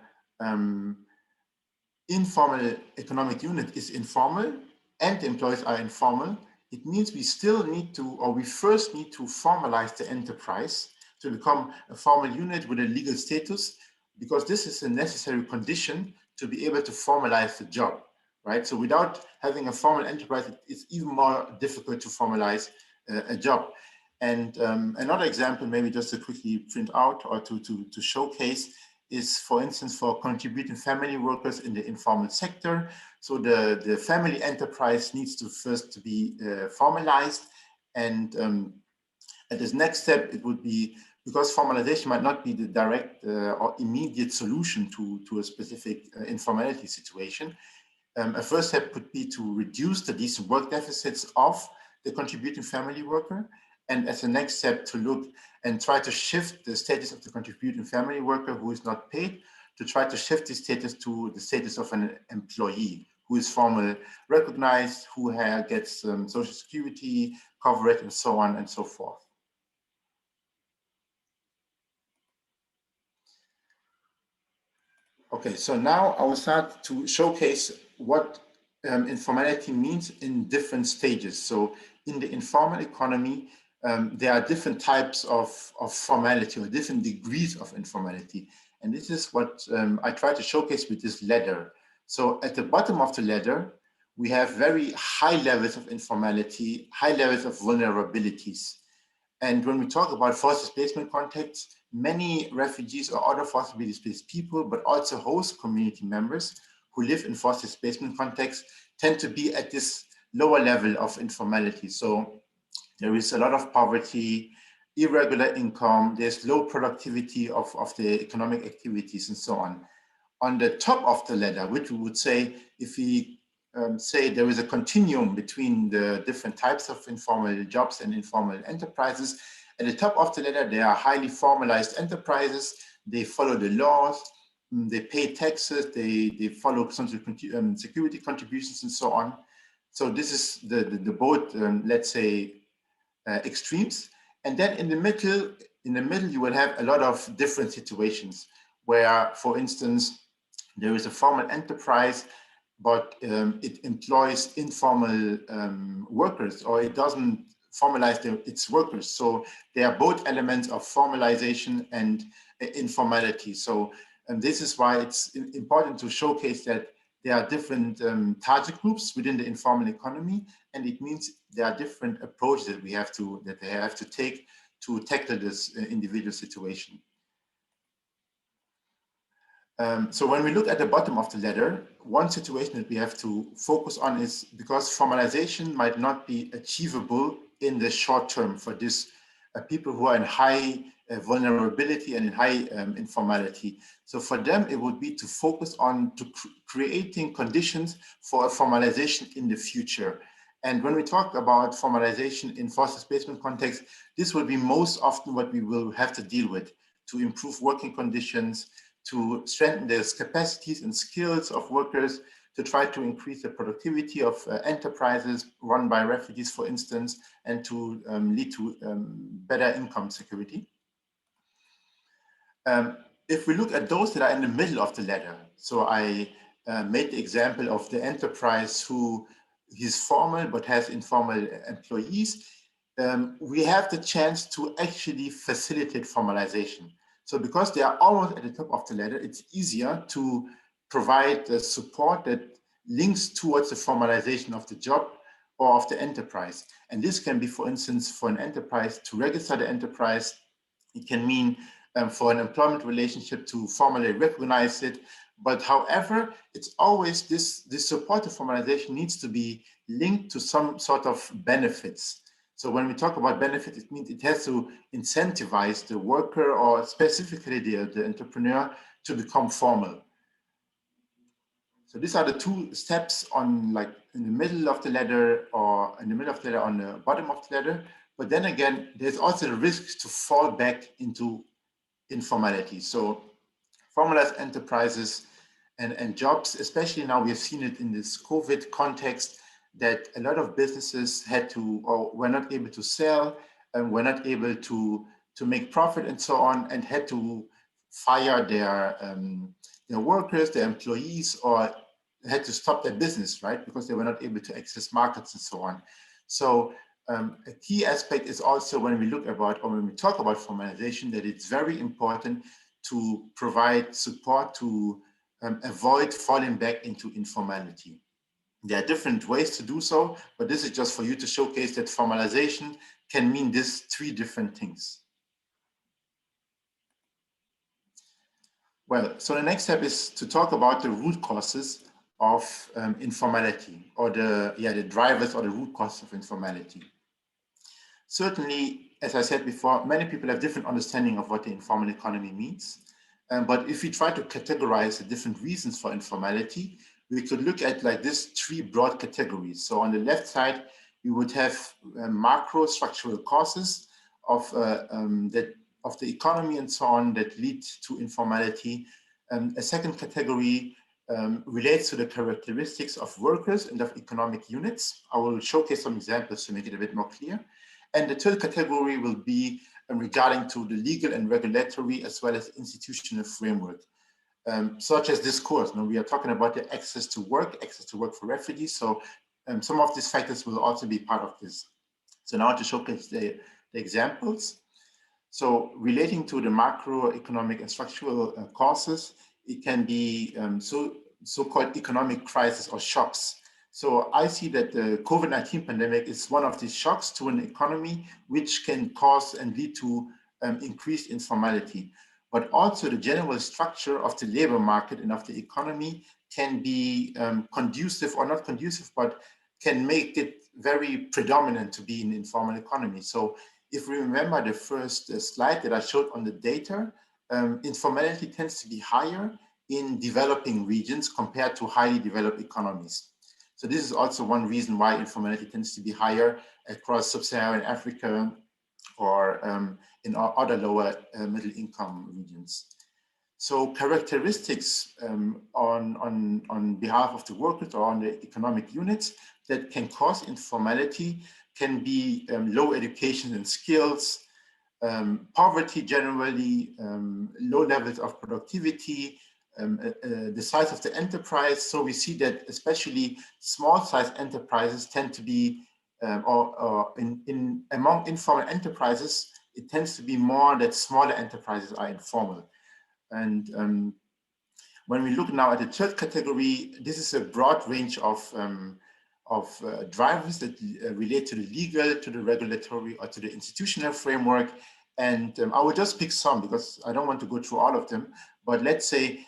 informal economic unit is informal and the employees are informal, it means we still need to, or we first need to formalize the enterprise to become a formal unit with a legal status, because this is a necessary condition to be able to formalize the job, right? So without having a formal enterprise, it's even more difficult to formalize a job. And another example, maybe just to quickly print out or to showcase, is, for instance, for contributing family workers in the informal sector. So the family enterprise needs to first be formalized. And at this next step, it would be, because formalization might not be the direct or immediate solution to a specific informality situation. A first step could be to reduce the decent work deficits of the contributing family worker. And as a next step, to look and try to shift the status of the contributing family worker who is not paid, to try to shift the status to the status of an employee who is formally recognized, who gets social security coverage, and so on and so forth. Okay, so now I will start to showcase what informality means in different stages. So in the informal economy, there are different types of formality or different degrees of informality. And this is what I try to showcase with this ladder. So at the bottom of the ladder, we have very high levels of informality, high levels of vulnerabilities. And when we talk about forced displacement contexts, many refugees or other forcibly displaced people, but also host community members who live in forced displacement contexts tend to be at this lower level of informality. So there is a lot of poverty, irregular income, there's low productivity of the economic activities and so on. On the top of the ladder, which we would say, if we say there is a continuum between the different types of informal jobs and informal enterprises, at the top of the ladder, there are highly formalized enterprises. They follow the laws, they pay taxes, they follow social security contributions and so on. So this is the both, let's say, extremes. And then in the middle, you will have a lot of different situations where, for instance, there is a formal enterprise, but it employs informal workers, or it doesn't formalize its workers. So there are both elements of formalization and informality. So this is why it's important to showcase that there are different target groups within the informal economy, and it means there are different approaches that they have to take to tackle this individual situation. So when we look at the bottom of the ladder, one situation that we have to focus on is because formalization might not be achievable in the short term for this people who are in high vulnerability and in high informality. So for them, it would be to focus on creating conditions for a formalization in the future. And when we talk about formalization in forced displacement context, this will be most often what we will have to deal with to improve working conditions, to strengthen the capacities and skills of workers, to try to increase the productivity of enterprises run by refugees, for instance, and to lead to better income security. If we look at those that are in the middle of the ladder, so I made the example of the enterprise who is formal but has informal employees, we have the chance to actually facilitate formalization. So because they are almost at the top of the ladder, it's easier to provide the support that links towards the formalization of the job or of the enterprise. And this can be, for instance, for an enterprise to register the enterprise. It can mean for an employment relationship to formally recognize it. But however, it's always this support to formalization needs to be linked to some sort of benefits. So when we talk about benefit, it means it has to incentivize the worker or specifically the entrepreneur to become formal. So these are the two steps on, like, in the middle of the ladder or in the middle of the ladder on the bottom of the ladder. But then again, there's also the risk to fall back into informality. So formalized enterprises and jobs, especially now we've seen it in this COVID context, that a lot of businesses had to, or were not able to sell, and were not able to make profit and so on, and had to fire their workers, their employees, or had to stop their business, right? Because they were not able to access markets and so on. So a key aspect is also when we look about, or when we talk about formalization, that it's very important to provide support to avoid falling back into informality. There are different ways to do so, but this is just for you to showcase that formalization can mean these three different things. Well, so the next step is to talk about the root causes of informality, or the drivers or the root causes of informality. Certainly, as I said before, many people have different understanding of what the informal economy means. But if we try to categorize the different reasons for informality, we could look at like this three broad categories. So on the left side, we would have macro structural causes of the economy and so on that lead to informality. A second category relates to the characteristics of workers and of economic units. I will showcase some examples to make it a bit more clear. And the third category will be regarding to the legal and regulatory as well as institutional framework. such as this course. Now, we are talking about the access to work for refugees. So some of these factors will also be part of this. So now to showcase the examples. So relating to the macroeconomic and structural causes, it can be so-called economic crisis or shocks. So I see that the COVID-19 pandemic is one of these shocks to an economy, which can cause and lead to increased informality. But also the general structure of the labor market and of the economy can be conducive or not conducive, but can make it very predominant to be an informal economy. So if we remember the first slide that I showed on the data, informality tends to be higher in developing regions compared to highly developed economies. So this is also one reason why informality tends to be higher across sub-Saharan Africa or in other lower middle income regions. So characteristics on behalf of the workers or on the economic units that can cause informality can be low education and skills, poverty generally, low levels of productivity, the size of the enterprise. So we see that especially small size enterprises tend to be, among informal enterprises, it tends to be more that smaller enterprises are informal. And when we look now at the third category, this is a broad range of drivers that relate to the legal, to the regulatory, or to the institutional framework. And I will just pick some because I don't want to go through all of them. But let's say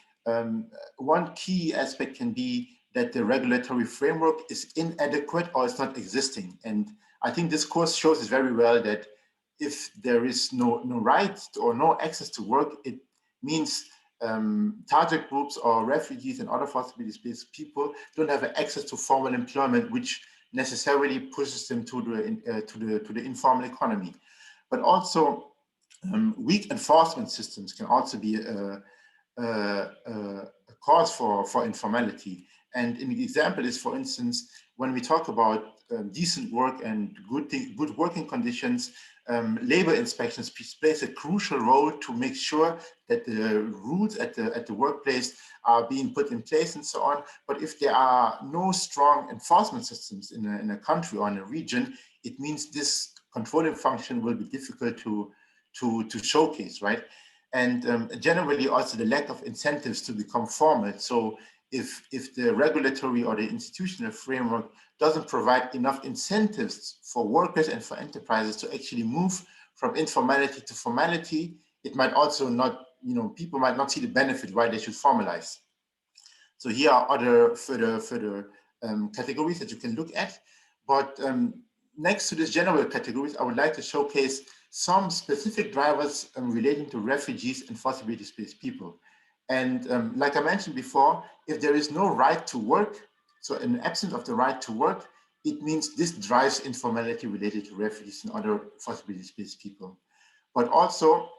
one key aspect can be that the regulatory framework is inadequate or it's not existing. And I think this course shows us very well that if there is no right or no access to work, it means target groups or refugees and other forcibly displaced people don't have access to formal employment, which necessarily pushes them to the informal economy. But also, weak enforcement systems can also be a cause for informality. And an example is, for instance, when we talk about decent work and good working conditions, labor inspections plays a crucial role to make sure that the rules at the workplace are being put in place and so on. But if there are no strong enforcement systems in a country or in a region, it means this controlling function will be difficult to showcase, right? And generally also the lack of incentives to become formal. So if the regulatory or the institutional framework doesn't provide enough incentives for workers and for enterprises to actually move from informality to formality, it might also not, people might not see the benefit why they should formalize. So here are other further categories that you can look at. But next to these general categories, I would like to showcase some specific drivers relating to refugees and forcibly displaced people. And like I mentioned before, if there is no right to work, so in the absence of the right to work, it means this drives informality related to refugees and other forcibly displaced people. But also,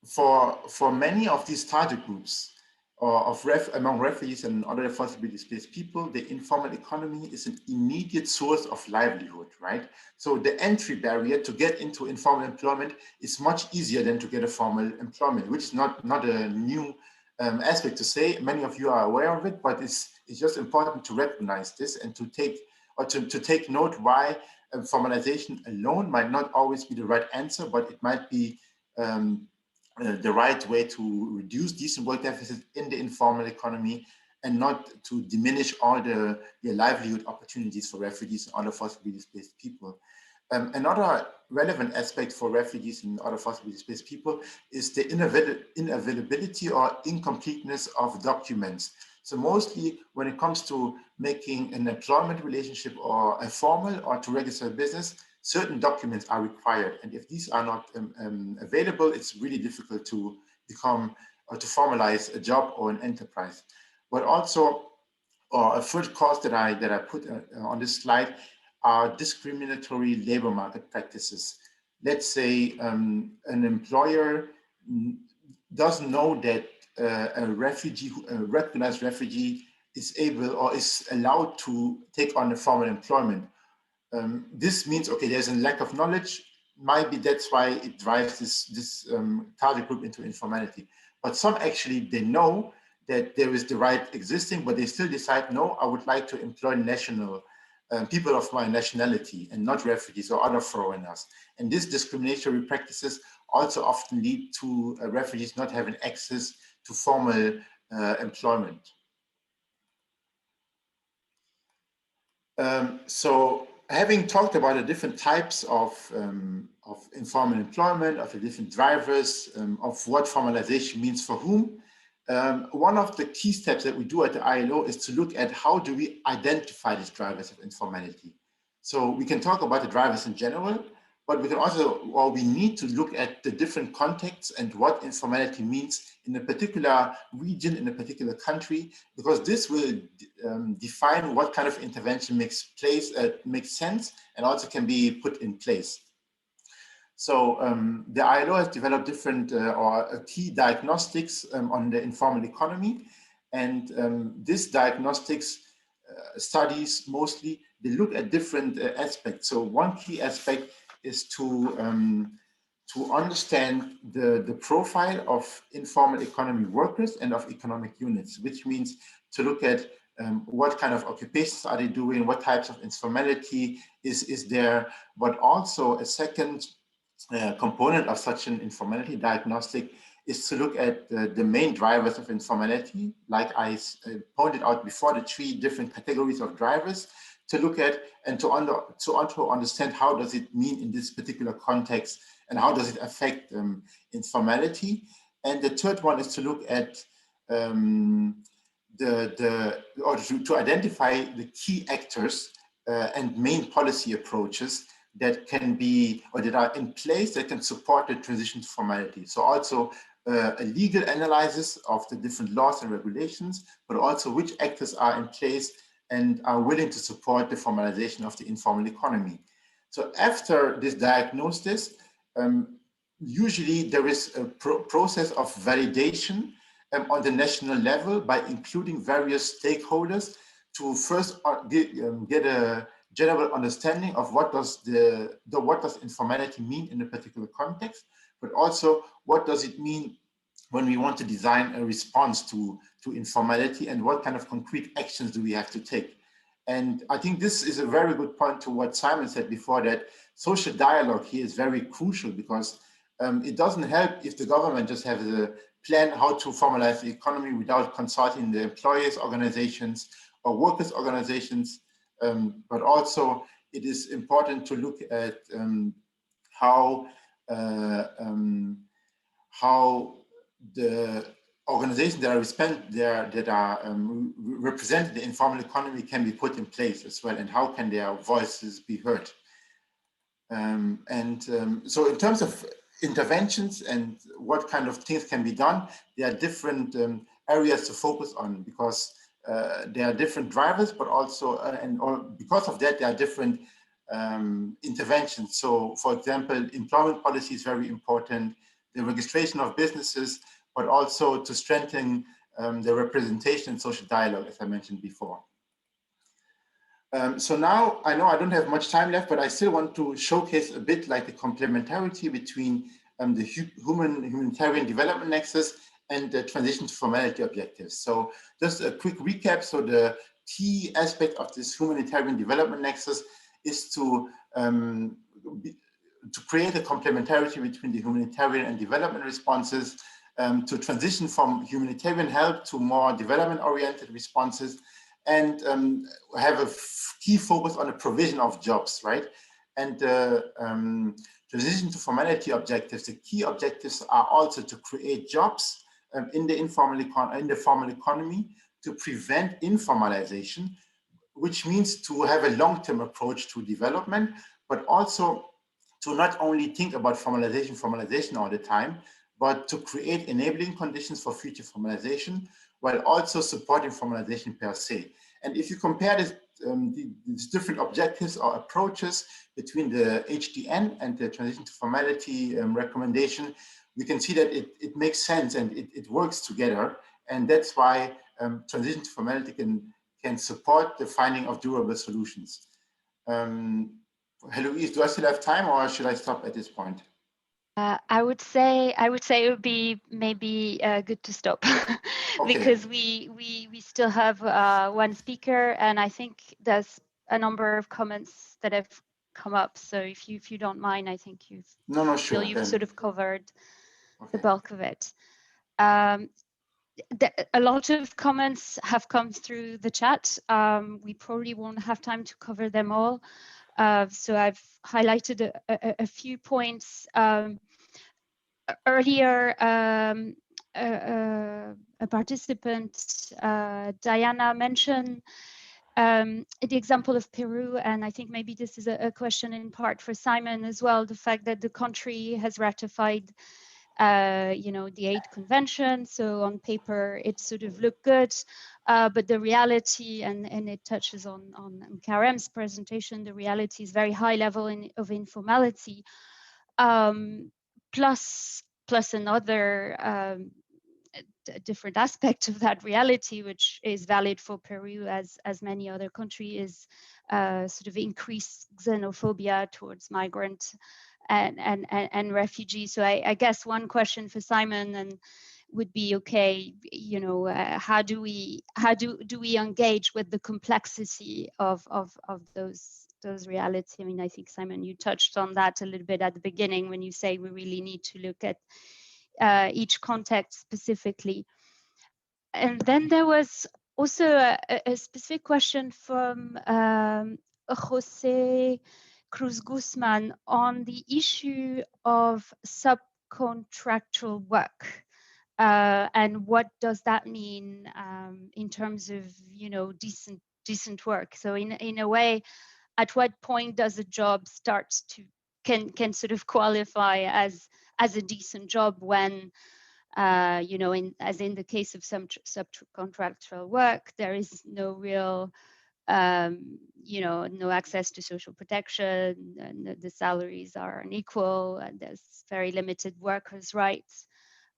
for many of these target groups, among refugees and other forcibly displaced people, the informal economy is an immediate source of livelihood, right? So the entry barrier to get into informal employment is much easier than to get a formal employment, which is not a new aspect to say. Many of you are aware of it, but it's just important to recognize this and to take note why formalization alone might not always be the right answer, but it might be the right way to reduce decent work deficits in the informal economy and not to diminish all the livelihood opportunities for refugees and other forcibly displaced people. Another relevant aspect for refugees and other forcibly displaced people is the inavailability or incompleteness of documents. So mostly when it comes to making an employment relationship or a formal or to register a business, certain documents are required. And if these are not available, it's really difficult to become or to formalize a job or an enterprise. But also, a third cause that I put on this slide are discriminatory labor market practices. Let's say an employer doesn't know that a recognized refugee is able or is allowed to take on a formal employment. This means, okay, there's a lack of knowledge. Maybe that's why it drives this target group into informality. But some actually, they know that there is the right existing, but they still decide, no, I would like to employ national people of my nationality and not refugees or other foreigners. And these discriminatory practices also often lead to refugees not having access to formal employment. So having talked about the different types of informal employment, of the different drivers, of what formalization means for whom, one of the key steps that we do at the ILO is to look at how do we identify these drivers of informality. So we can talk about the drivers in general, but we can also, or we need to look at the different contexts and what informality means in a particular region, in a particular country, because this will define what kind of intervention makes sense and also can be put in place. So the ILO has developed different key diagnostics on the informal economy. And this diagnostics studies mostly, they look at different aspects. So one key aspect is to understand the profile of informal economy workers and of economic units, which means to look at what kind of occupations are they doing, what types of informality is there, but also a second component of such an informality diagnostic is to look at the main drivers of informality, like I pointed out before, the 3 different categories of drivers, to look at and to understand how does it mean in this particular context and how does it affect informality. And the third one is to look at to identify the key actors and main policy approaches that can be, or that are in place that can support the transition to formality. So also a legal analysis of the different laws and regulations, but also which actors are in place and are willing to support the formalization of the informal economy. So after this diagnosis, usually there is a process of validation on the national level by including various stakeholders to first get a general understanding of what does informality mean in a particular context, but also what does it mean when we want to design a response to informality and what kind of concrete actions do we have to take. And I think this is a very good point to what Simon said before, that social dialogue here is very crucial, because it doesn't help if the government just has a plan how to formalize the economy without consulting the employers' organizations or workers' organizations. But also it is important to look at how the organizations that are representing the informal economy can be put in place as well, and how can their voices be heard. So in terms of interventions and what kind of things can be done, there are different areas to focus on, because there are different drivers, but also, because of that, there are different interventions. So, for example, employment policy is very important, the registration of businesses, but also to strengthen the representation and social dialogue, as I mentioned before. So now, I know I don't have much time left, but I still want to showcase a bit like the complementarity between the humanitarian development nexus and the transition to formality objectives. So just a quick recap. So the key aspect of this humanitarian development nexus is to create a complementarity between the humanitarian and development responses, to transition from humanitarian help to more development-oriented responses, and have a key focus on the provision of jobs, right? And transition to formality objectives, the key objectives are also to create jobs in the formal economy, to prevent informalization, which means to have a long-term approach to development, but also to not only think about formalization all the time, but to create enabling conditions for future formalization, while also supporting formalization per se. And if you compare these different objectives or approaches between the HDN and the transition to formality recommendation, we can see that it makes sense and it works together. And that's why transition to formality can support the finding of durable solutions. Heloise, do I still have time, or should I stop at this point? I would say it would be maybe good to stop because we still have one speaker, and I think there's a number of comments that have come up. So if you don't mind, I think you've sort of covered the bulk of it. A lot of comments have come through the chat. We probably won't have time to cover them all. So I've highlighted a few points. Earlier, a participant, Diana, mentioned the example of Peru, and I think maybe this is a question in part for Simon as well, the fact that the country has ratified the 8th convention. So on paper, it sort of looked good, but the reality, and it touches on Karim's presentation, the reality is very high level of informality. Plus another different aspect of that reality, which is valid for Peru as many other countries, is sort of increased xenophobia towards migrants and refugees. So I guess one question for Simon and would be, okay, how do we engage with the complexity of those realities? I mean, I think, Simon, you touched on that a little bit at the beginning when you say we really need to look at each context specifically. And then there was also a specific question from Jose Cruz Guzman on the issue of subcontractual work. And what does that mean in terms of, decent work? So in a way, at what point does a job start to can sort of qualify as a decent job when as in the case of some subcontractual work, there is no real no access to social protection, and the salaries are unequal, and there's very limited workers' rights.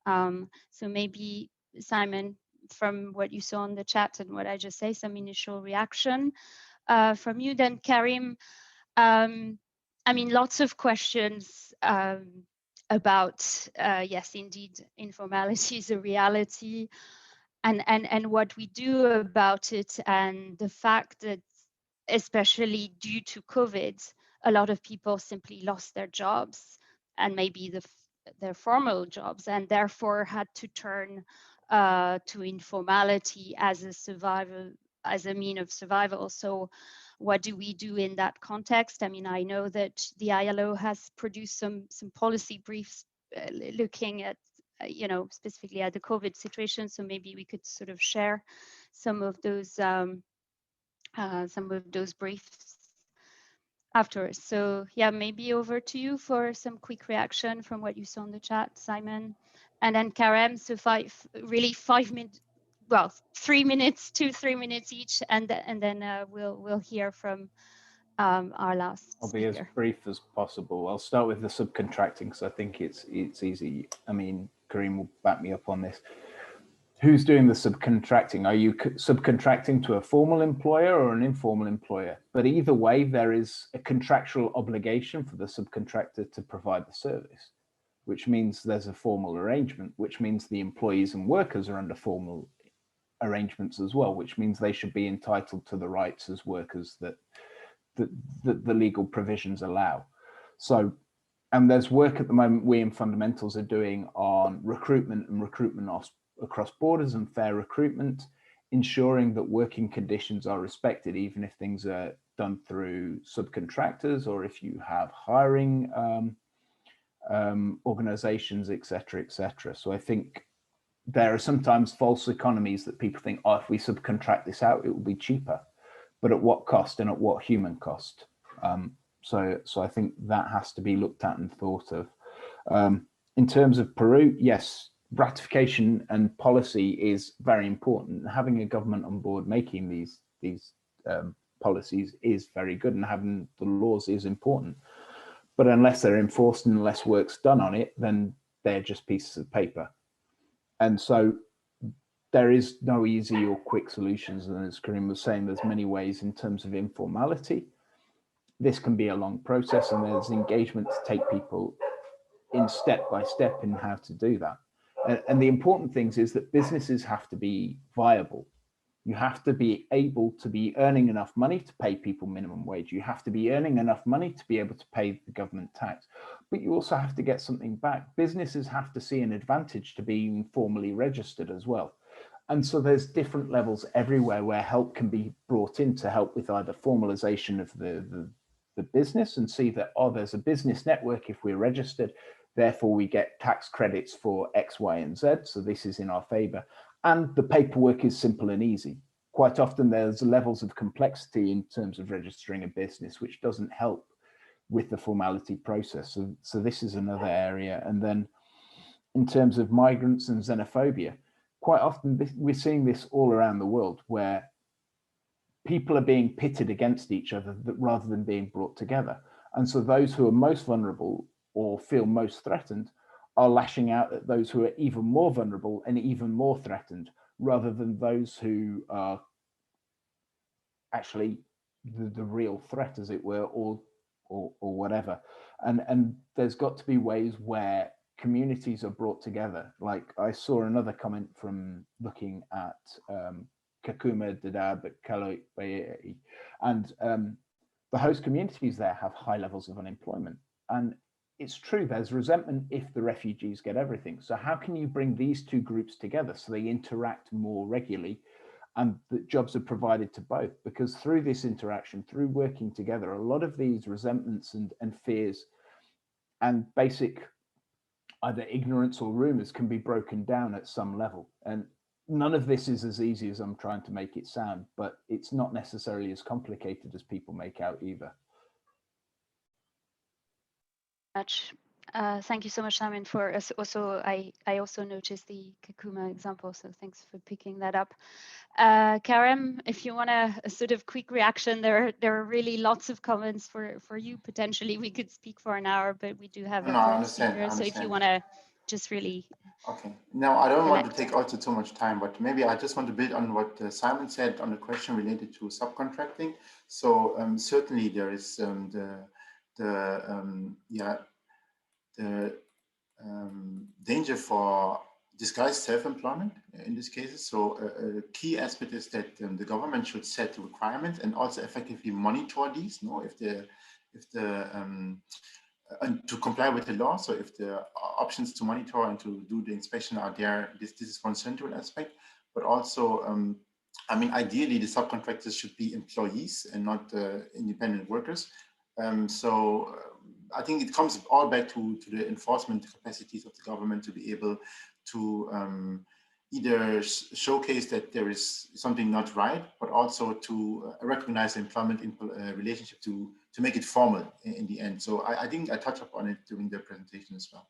So maybe, Simon, from what you saw in the chat and what I just say, some initial reaction from you. Then Karim, I mean, lots of questions about, yes, indeed, informality is a reality, and what we do about it, and the fact that, especially due to COVID, a lot of people simply lost their jobs and maybe their formal jobs, and therefore had to turn to informality as a mean of survival. So what do we do in that context? I mean, I know that the ILO has produced some policy briefs looking at, specifically at the COVID situation. So maybe we could sort of share some of those briefs afterwards. So yeah, maybe over to you for some quick reaction from what you saw in the chat, Simon, and then Karim. So 5 minutes. Well, 3 minutes, 3 minutes each, and then we'll hear from our last I'll be speaker. as brief as possible. I'll start with the subcontracting because I think it's easy. I mean, Karim will back me up on this. Who's doing the subcontracting? Are you subcontracting to a formal employer or an informal employer? But either way, there is a contractual obligation for the subcontractor to provide the service, which means there's a formal arrangement, which means the employees and workers are under formal arrangements as well, which means they should be entitled to the rights as workers that the legal provisions allow. So, and there's work at the moment we in Fundamentals are doing on recruitment and recruitment across borders and fair recruitment, ensuring that working conditions are respected, even if things are done through subcontractors or if you have hiring organizations, etc., etc. So I think there are sometimes false economies that people think, oh, if we subcontract this out, it will be cheaper. But at what cost and at what human cost? So I think that has to be looked at and thought of. In terms of Peru, yes, ratification and policy is very important. Having a government on board making these policies is very good, and having the laws is important. But unless they're enforced and unless work's done on it, then they're just pieces of paper. And so there is no easy or quick solutions. And as Karim was saying, there's many ways in terms of informality. This can be a long process, and there's engagement to take people in step by step in how to do that. And the important things is that businesses have to be viable. You have to be able to be earning enough money to pay people minimum wage. You have to be earning enough money to be able to pay the government tax, but you also have to get something back. Businesses have to see an advantage to being formally registered as well. And so there's different levels everywhere where help can be brought in to help with either formalization of the business and see that, oh, there's a business network if we're registered, therefore we get tax credits for X, Y, and Z. So this is in our favor. And the paperwork is simple and easy. Quite often there's levels of complexity in terms of registering a business, which doesn't help with the formality process. So this is another area. And then in terms of migrants and xenophobia, quite often we're seeing this all around the world where people are being pitted against each other rather than being brought together. And so those who are most vulnerable or feel most threatened are lashing out at those who are even more vulnerable and even more threatened, rather than those who are actually the real threat, as it were, or whatever. And there's got to be ways where communities are brought together. Like I saw another comment from looking at Kakuma, Dadaab, Kaloipai, and the host communities there have high levels of unemployment. And it's true, there's resentment if the refugees get everything. So how can you bring these two groups together so they interact more regularly and that jobs are provided to both? Because through this interaction, through working together, a lot of these resentments and fears and basic either ignorance or rumors can be broken down at some level. And none of this is as easy as I'm trying to make it sound, but it's not necessarily as complicated as people make out either. Much. Thank you so much, Simon, for us. Also, I also noticed the Kakuma example, so thanks for picking that up. Karim, if you want a sort of quick reaction, there are really lots of comments for you. Potentially, we could speak for an hour, but we do have a third speaker. So if you want to just really. Okay. Now, I don't want to take also too much time, but maybe I just want to build on what Simon said on the question related to subcontracting. So certainly there is the danger for disguised self-employment in this case. So a key aspect is that the government should set requirements and also effectively monitor these. And to comply with the law. So if the options to monitor and to do the inspection are there, this is one central aspect. But also, I mean, ideally the subcontractors should be employees and not independent workers. So I think it comes all back to the enforcement capacities of the government to be able to either showcase that there is something not right, but also to recognize the employment relationship to make it formal in the end. So I think I touched upon it during the presentation as well.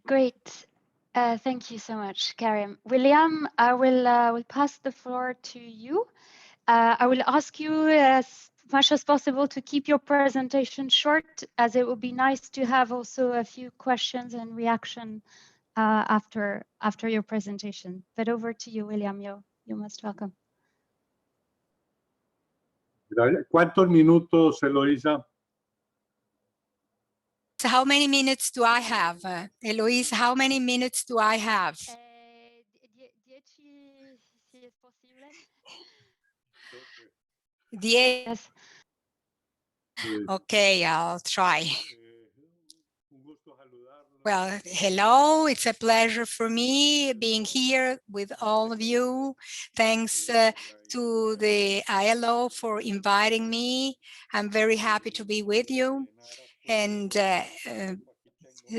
Great. Thank you so much, Karim. William, I will pass the floor to you. I will ask you as much as possible to keep your presentation short, as it would be nice to have also a few questions and reaction after your presentation. But over to you, William. You're most welcome. ¿Cuántos minutos, Eloisa? So how many minutes do I have? Eloise, how many minutes do I have? 10, si es posible. Yes. Okay, I'll try. Well, hello, it's a pleasure for me being here with all of you. Thanks to the ILO for inviting me. I'm very happy to be with you. And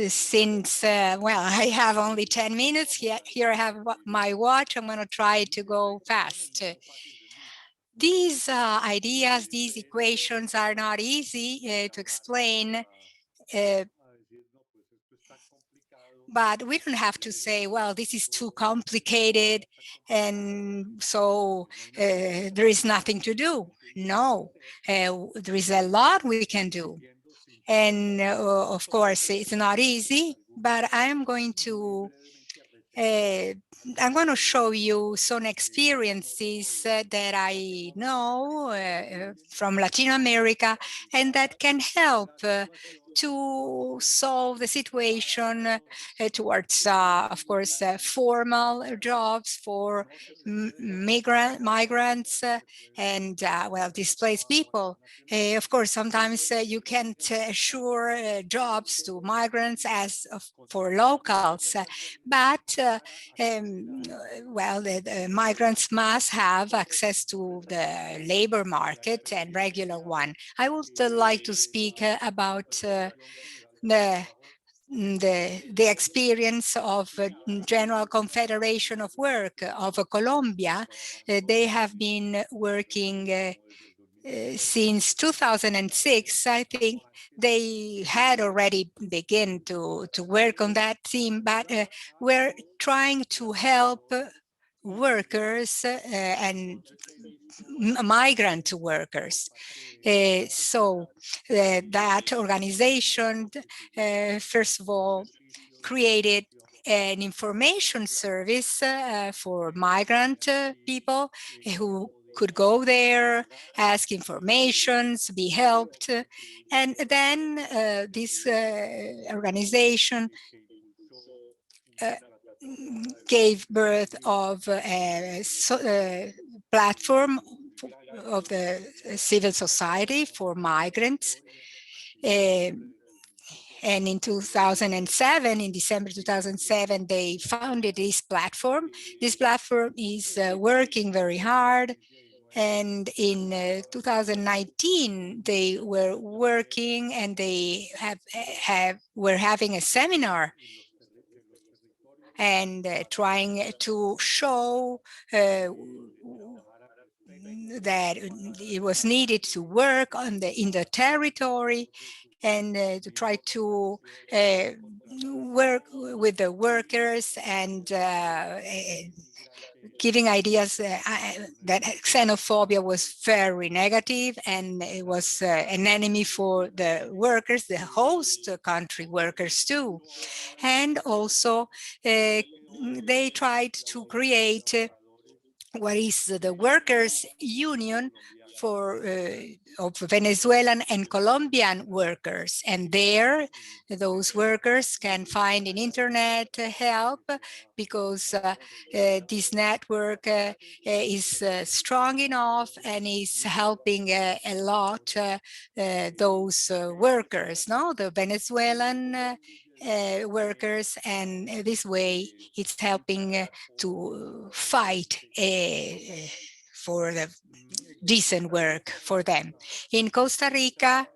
since, well, I have only 10 minutes, yet here I have my watch. I'm going to try to go fast. These ideas, these equations are not easy to explain, but we don't have to say, well, this is too complicated, and so there is nothing to do. No, there is a lot we can do. And of course, it's not easy, but I'm going to show you some experiences that I know from Latin America and that can help to solve the situation towards, of course, formal jobs for migrants and, well, displaced people. Of course, sometimes you can't assure jobs to migrants as for locals, but well, the migrants must have access to the labor market and regular one. I would like to speak about the the experience of General Confederation of Work of Colombia. They have been working since 2006. I think they had already begun to work on that theme, but we're trying to help workers and migrant workers. So that organization, first of all, created an information service for migrant people who could go there, ask informations, be helped. And then this organization uh, gave birth of a platform of the civil society for migrants. And in 2007, in December 2007, they founded this platform. This platform is working very hard. And in 2019, they were working and they were having a seminar and trying to show that it was needed to work in the territory and to try to work with the workers and giving ideas that xenophobia was very negative and it was an enemy for the workers, the host country workers too. And also they tried to create what is the workers' union for of Venezuelan and Colombian workers. And there, those workers can find in internet help because this network is strong enough and is helping a lot those workers, no, the Venezuelan workers, and this way it's helping to fight for the decent work for them. In Costa Rica,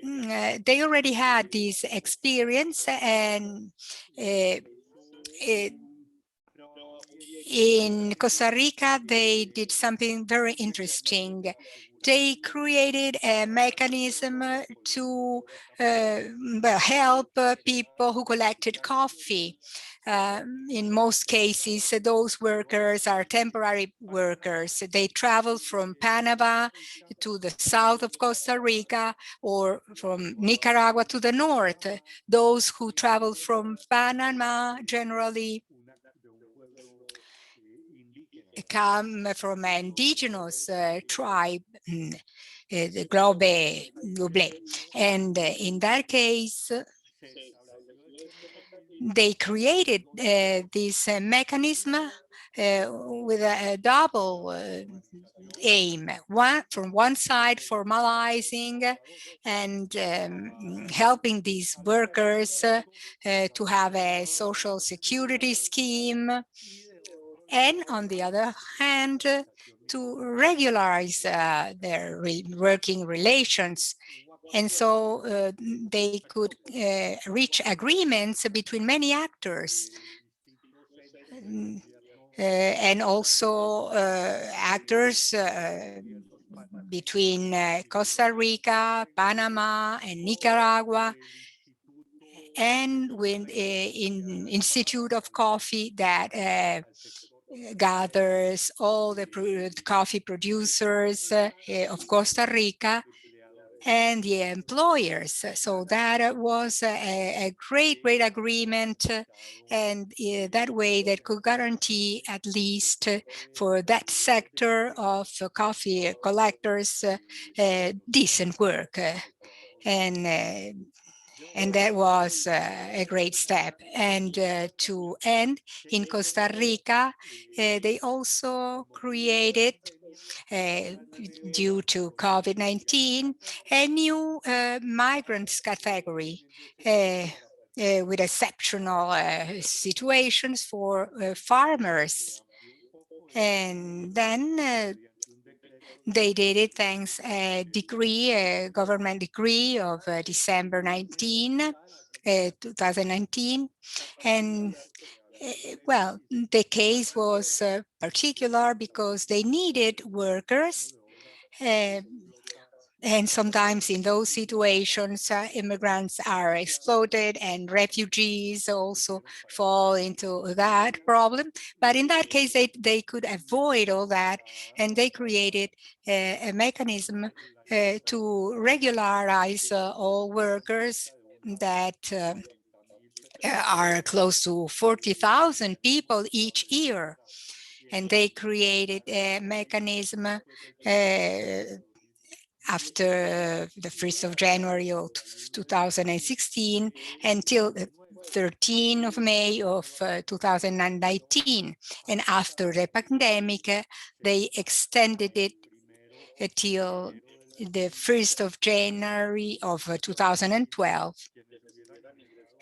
they already had this experience, and in Costa Rica, they did something very interesting. They created a mechanism to help people who collected coffee. In most cases, those workers are temporary workers. They travel from Panama to the south of Costa Rica or from Nicaragua to the north. Those who travel from Panama generally come from an indigenous tribe, the Globe. And in that case, they created this mechanism with a double aim. From one side, formalizing and helping these workers to have a social security scheme, and on the other hand, to regularize their working relations. And so they could reach agreements between many actors. And also actors between Costa Rica, Panama, and Nicaragua, and with in Institute of Coffee that gathers all the coffee producers of Costa Rica and the employers. So that was a great agreement, and that way that could guarantee at least for that sector of coffee collectors decent work. And And that was a great step. And to end, in Costa Rica, they also created, due to COVID-19, a new migrants category with exceptional situations for farmers. And then they did it thanks a decree, a government decree of December 2019. And well, the case was particular because they needed workers. And sometimes in those situations, immigrants are exploited and refugees also fall into that problem. But in that case, they could avoid all that, and they created a mechanism to regularize all workers that are close to 40,000 people each year. And they created a mechanism after the 1st of January of 2016 until the 13th of May of 2019. And after the pandemic, they extended it till the 1st of January of 2012.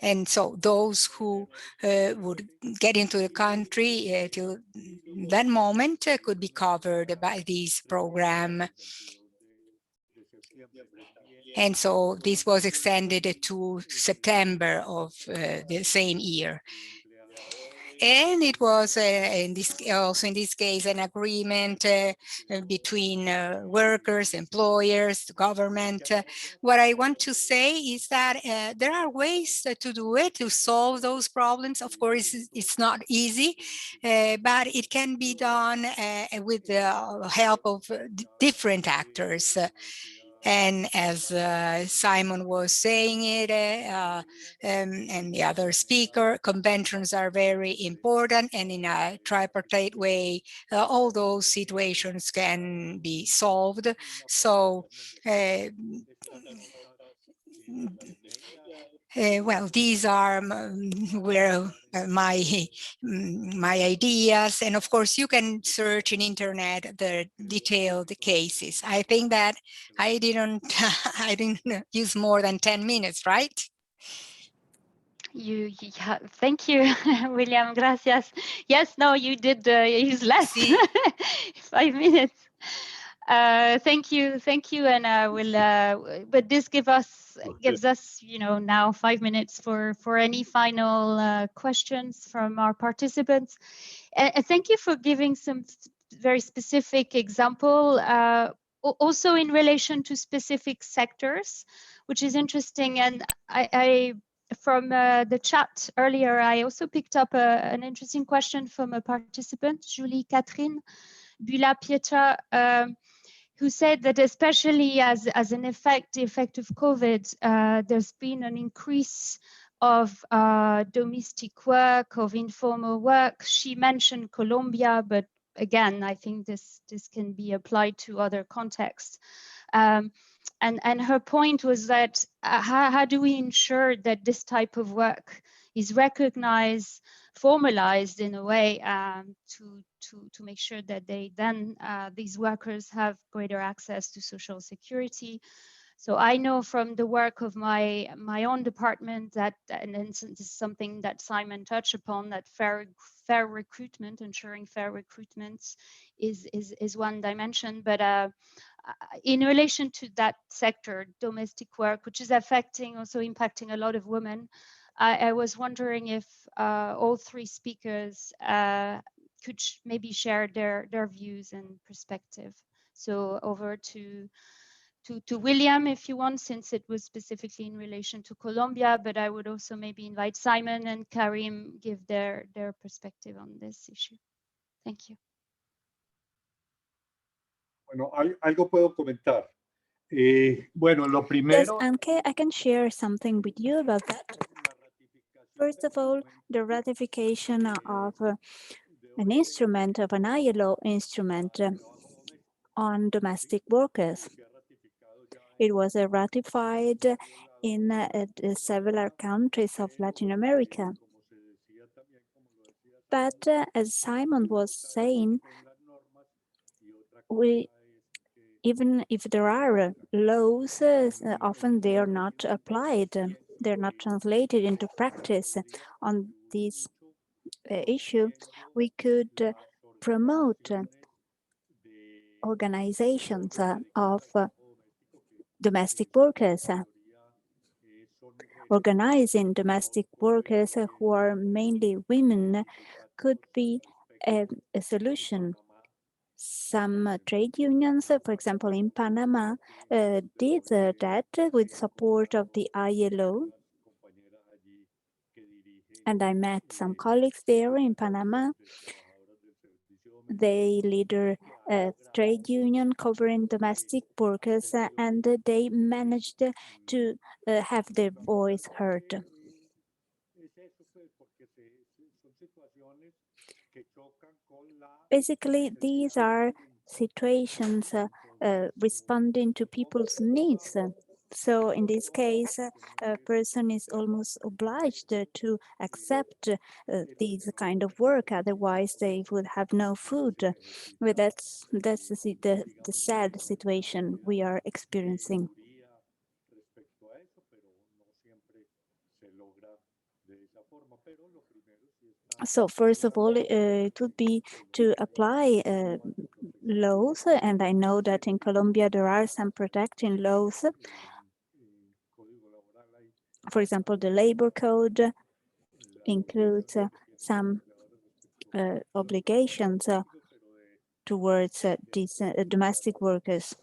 And so those who would get into the country till that moment could be covered by this program. And so this was extended to September of the same year. And it was also in this case an agreement between workers, employers, the government. What I want to say is that there are ways to do it, to solve those problems. Of course, it's not easy, but it can be done with the help of different actors. And as Simon was saying it, and the other speaker, conventions are very important, and in a tripartite way, all those situations can be solved. So well, these are where my ideas, and of course you can search in internet the detailed cases. I think that I didn't I didn't use more than 10 minutes, right? Thank you, William. Gracias. Yes, no, you did use less. See? 5 minutes. Thank you, and but this gives us, now 5 minutes for any final questions from our participants. And thank you for giving some very specific example, also in relation to specific sectors, which is interesting. And I from the chat earlier, I also picked up an interesting question from a participant, Julie Catherine Bula Pietra, who said that especially as the effect of COVID, there's been an increase of domestic work, of informal work. She mentioned Colombia, but again, I think this can be applied to other contexts. And her point was that how do we ensure that this type of work is recognized, formalized in a way to make sure that these workers have greater access to social security. So I know from the work of my own department that, and this is something that Simon touched upon, that fair recruitment, ensuring fair recruitment is one dimension. But in relation to that sector, domestic work, which is also impacting a lot of women, I was wondering if all three speakers could maybe share their views and perspective. So over to William, if you want, since it was specifically in relation to Colombia, but I would also maybe invite Simon and Karim give their perspective on this issue. Thank you. Bueno, algo puedo comentar. Bueno, lo primero. Yes, I can share something with you about that. First of all, the ratification of an instrument, of an ILO instrument on domestic workers. It was ratified in several countries of Latin America. But as Simon was saying, even if there are laws, often they are not applied. They're not translated into practice. On this issue, we could promote organizations of domestic workers. Organizing domestic workers who are mainly women could be a solution. Some trade unions, for example, in Panama, did that with support of the ILO. And I met some colleagues there in Panama. They lead a trade union covering domestic workers, and they managed to have their voice heard. Basically, these are situations responding to people's needs. So in this case, a person is almost obliged to accept this kind of work, otherwise they would have no food. But that's the sad situation we are experiencing. So first of all, it would be to apply laws, and I know that in Colombia there are some protecting laws. For example, the labor code includes some obligations towards these domestic workers,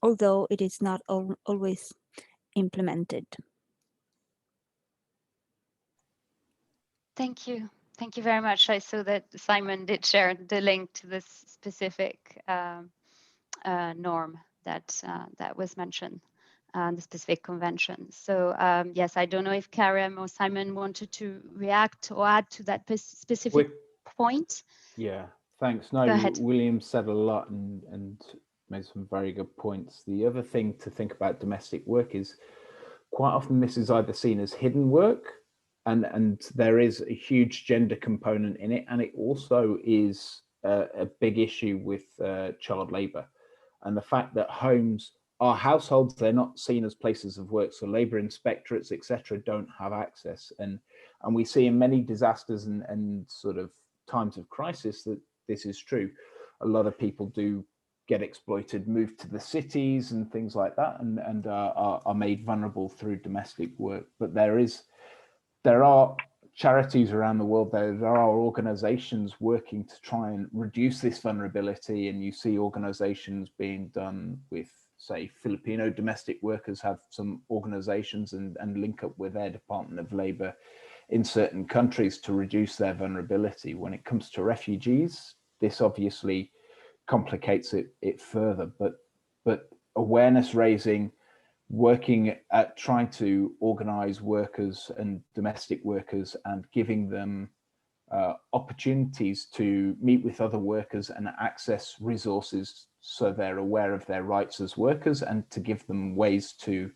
although it is not always implemented. Thank you. Thank you very much. I saw that Simon did share the link to this specific norm that that was mentioned, the specific convention. So yes, I don't know if Karim or Simon wanted to react or add to that specific point. Yeah, thanks. No, William said a lot and made some very good points. The other thing to think about domestic work is quite often this is either seen as hidden work, and there is a huge gender component in it, and it also is a big issue with child labor, and the fact that homes are households, they're not seen as places of work, so labor inspectorates, etc., don't have access, and we see in many disasters and sort of times of crisis that this is true. A lot of people do get exploited, move to the cities and things like that, and are made vulnerable through domestic work. But there are charities around the world, there are organizations working to try and reduce this vulnerability, and you see organizations being done with, say, Filipino domestic workers have some organizations and link up with their Department of Labor in certain countries to reduce their vulnerability. When it comes to refugees, this obviously complicates it further, but awareness raising, working at trying to organize workers and domestic workers and giving them opportunities to meet with other workers and access resources so they're aware of their rights as workers, and to give them ways to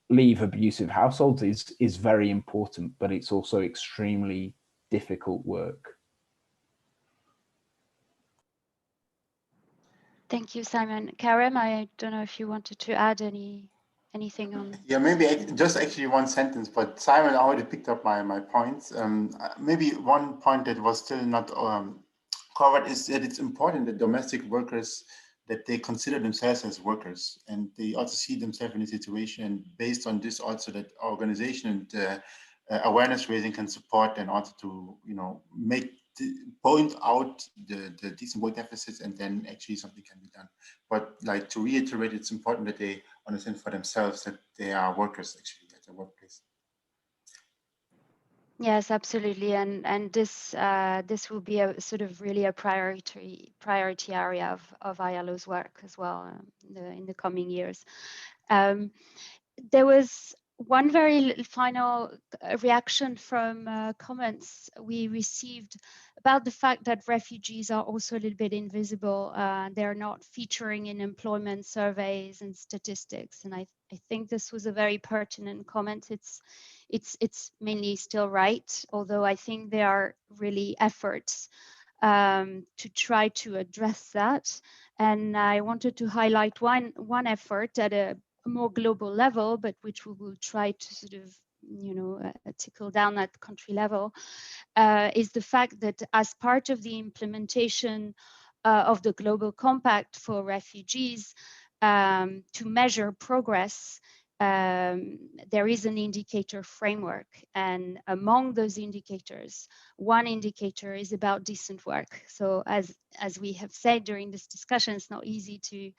leave abusive households is very important, but it's also extremely difficult work. Thank you, Simon. Karim, I don't know if you wanted to add anything on. Yeah, maybe just actually one sentence, but Simon already picked up my points. Maybe one point that was still not covered is that it's important that domestic workers, that they consider themselves as workers, and they also see themselves in a situation, and based on this also that organization and awareness raising can support, and also to, you know, point out the decent work deficits, and then actually something can be done. But like, to reiterate, it's important that they understand for themselves that they are workers actually at the workplace. Yes, absolutely, and this will be a sort of really a priority area of ILO's work as well in the coming years. There was one very final reaction from comments we received about the fact that refugees are also a little bit invisible. They're not featuring in employment surveys and statistics. And I think this was a very pertinent comment. It's mainly still right, although I think there are really efforts to try to address that. And I wanted to highlight one effort at a more global level, but which we will try to sort of, tickle down at country level, is the fact that as part of the implementation of the Global Compact for refugees, to measure progress, there is an indicator framework. And among those indicators, one indicator is about decent work. So as we have said during this discussion, it's not easy to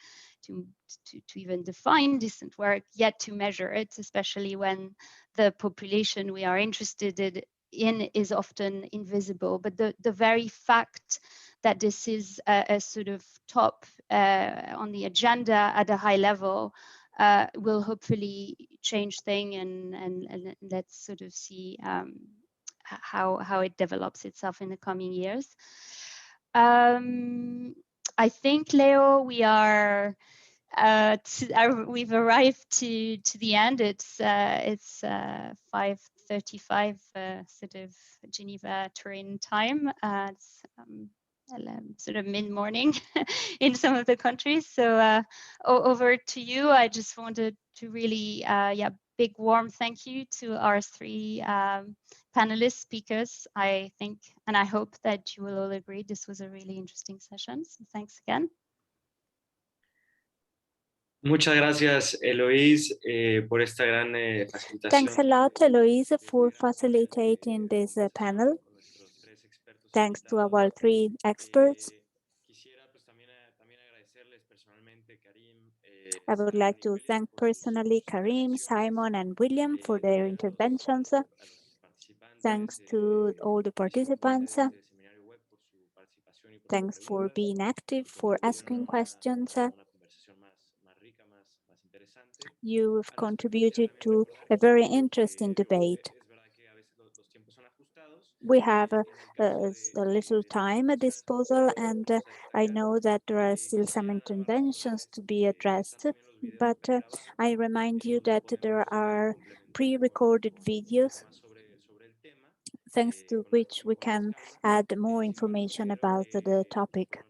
even define decent work, yet to measure it, especially when the population we are interested in is often invisible. But the very fact that this is a sort of top on the agenda at a high level will hopefully change things, and let's sort of see how it develops itself in the coming years. I think, Leo, we've arrived to the end. It's 5:35 sort of Geneva Turin time. It's sort of mid-morning in some of the countries. So over to you. I just wanted to really, big warm thank you to our three panelist speakers. I think, and I hope that you will all agree, this was a really interesting session. So thanks again. Muchas gracias, Eloise, por esta gran facilitación. Thanks a lot, Eloise, for facilitating this panel. Thanks to our three experts. I would like to thank personally Karim, Simon, and William for their interventions. Thanks to all the participants. Thanks for being active, for asking questions. You've contributed to a very interesting debate. We have a little time at disposal, and I know that there are still some interventions to be addressed, but I remind you that there are pre-recorded videos thanks to which we can add more information about the topic.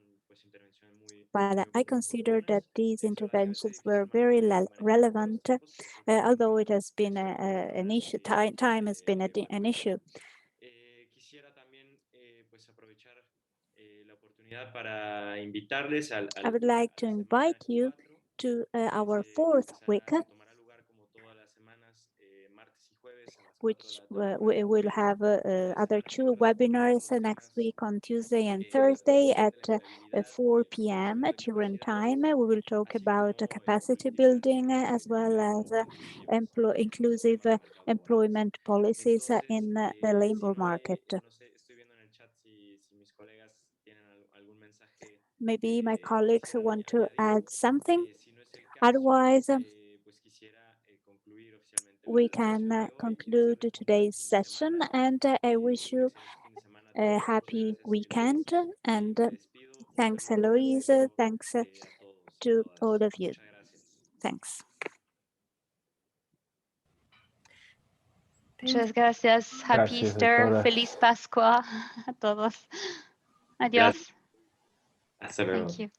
But I consider that these interventions were very relevant, although it has been an issue. Time has been an issue. I would like to invite you to our fourth week, which we will have other two webinars next week on Tuesday and Thursday at 4 p.m. Turin time. We will talk about capacity building as well as inclusive employment policies in the labor market. Maybe my colleagues want to add something. Otherwise, we can conclude today's session, and I wish you a happy weekend. And thanks, Eloise. Thanks to all of you. Thanks. Muchas gracias. Happy Easter. Feliz Pascua a todos. Adiós. Hasta luego. Thank you.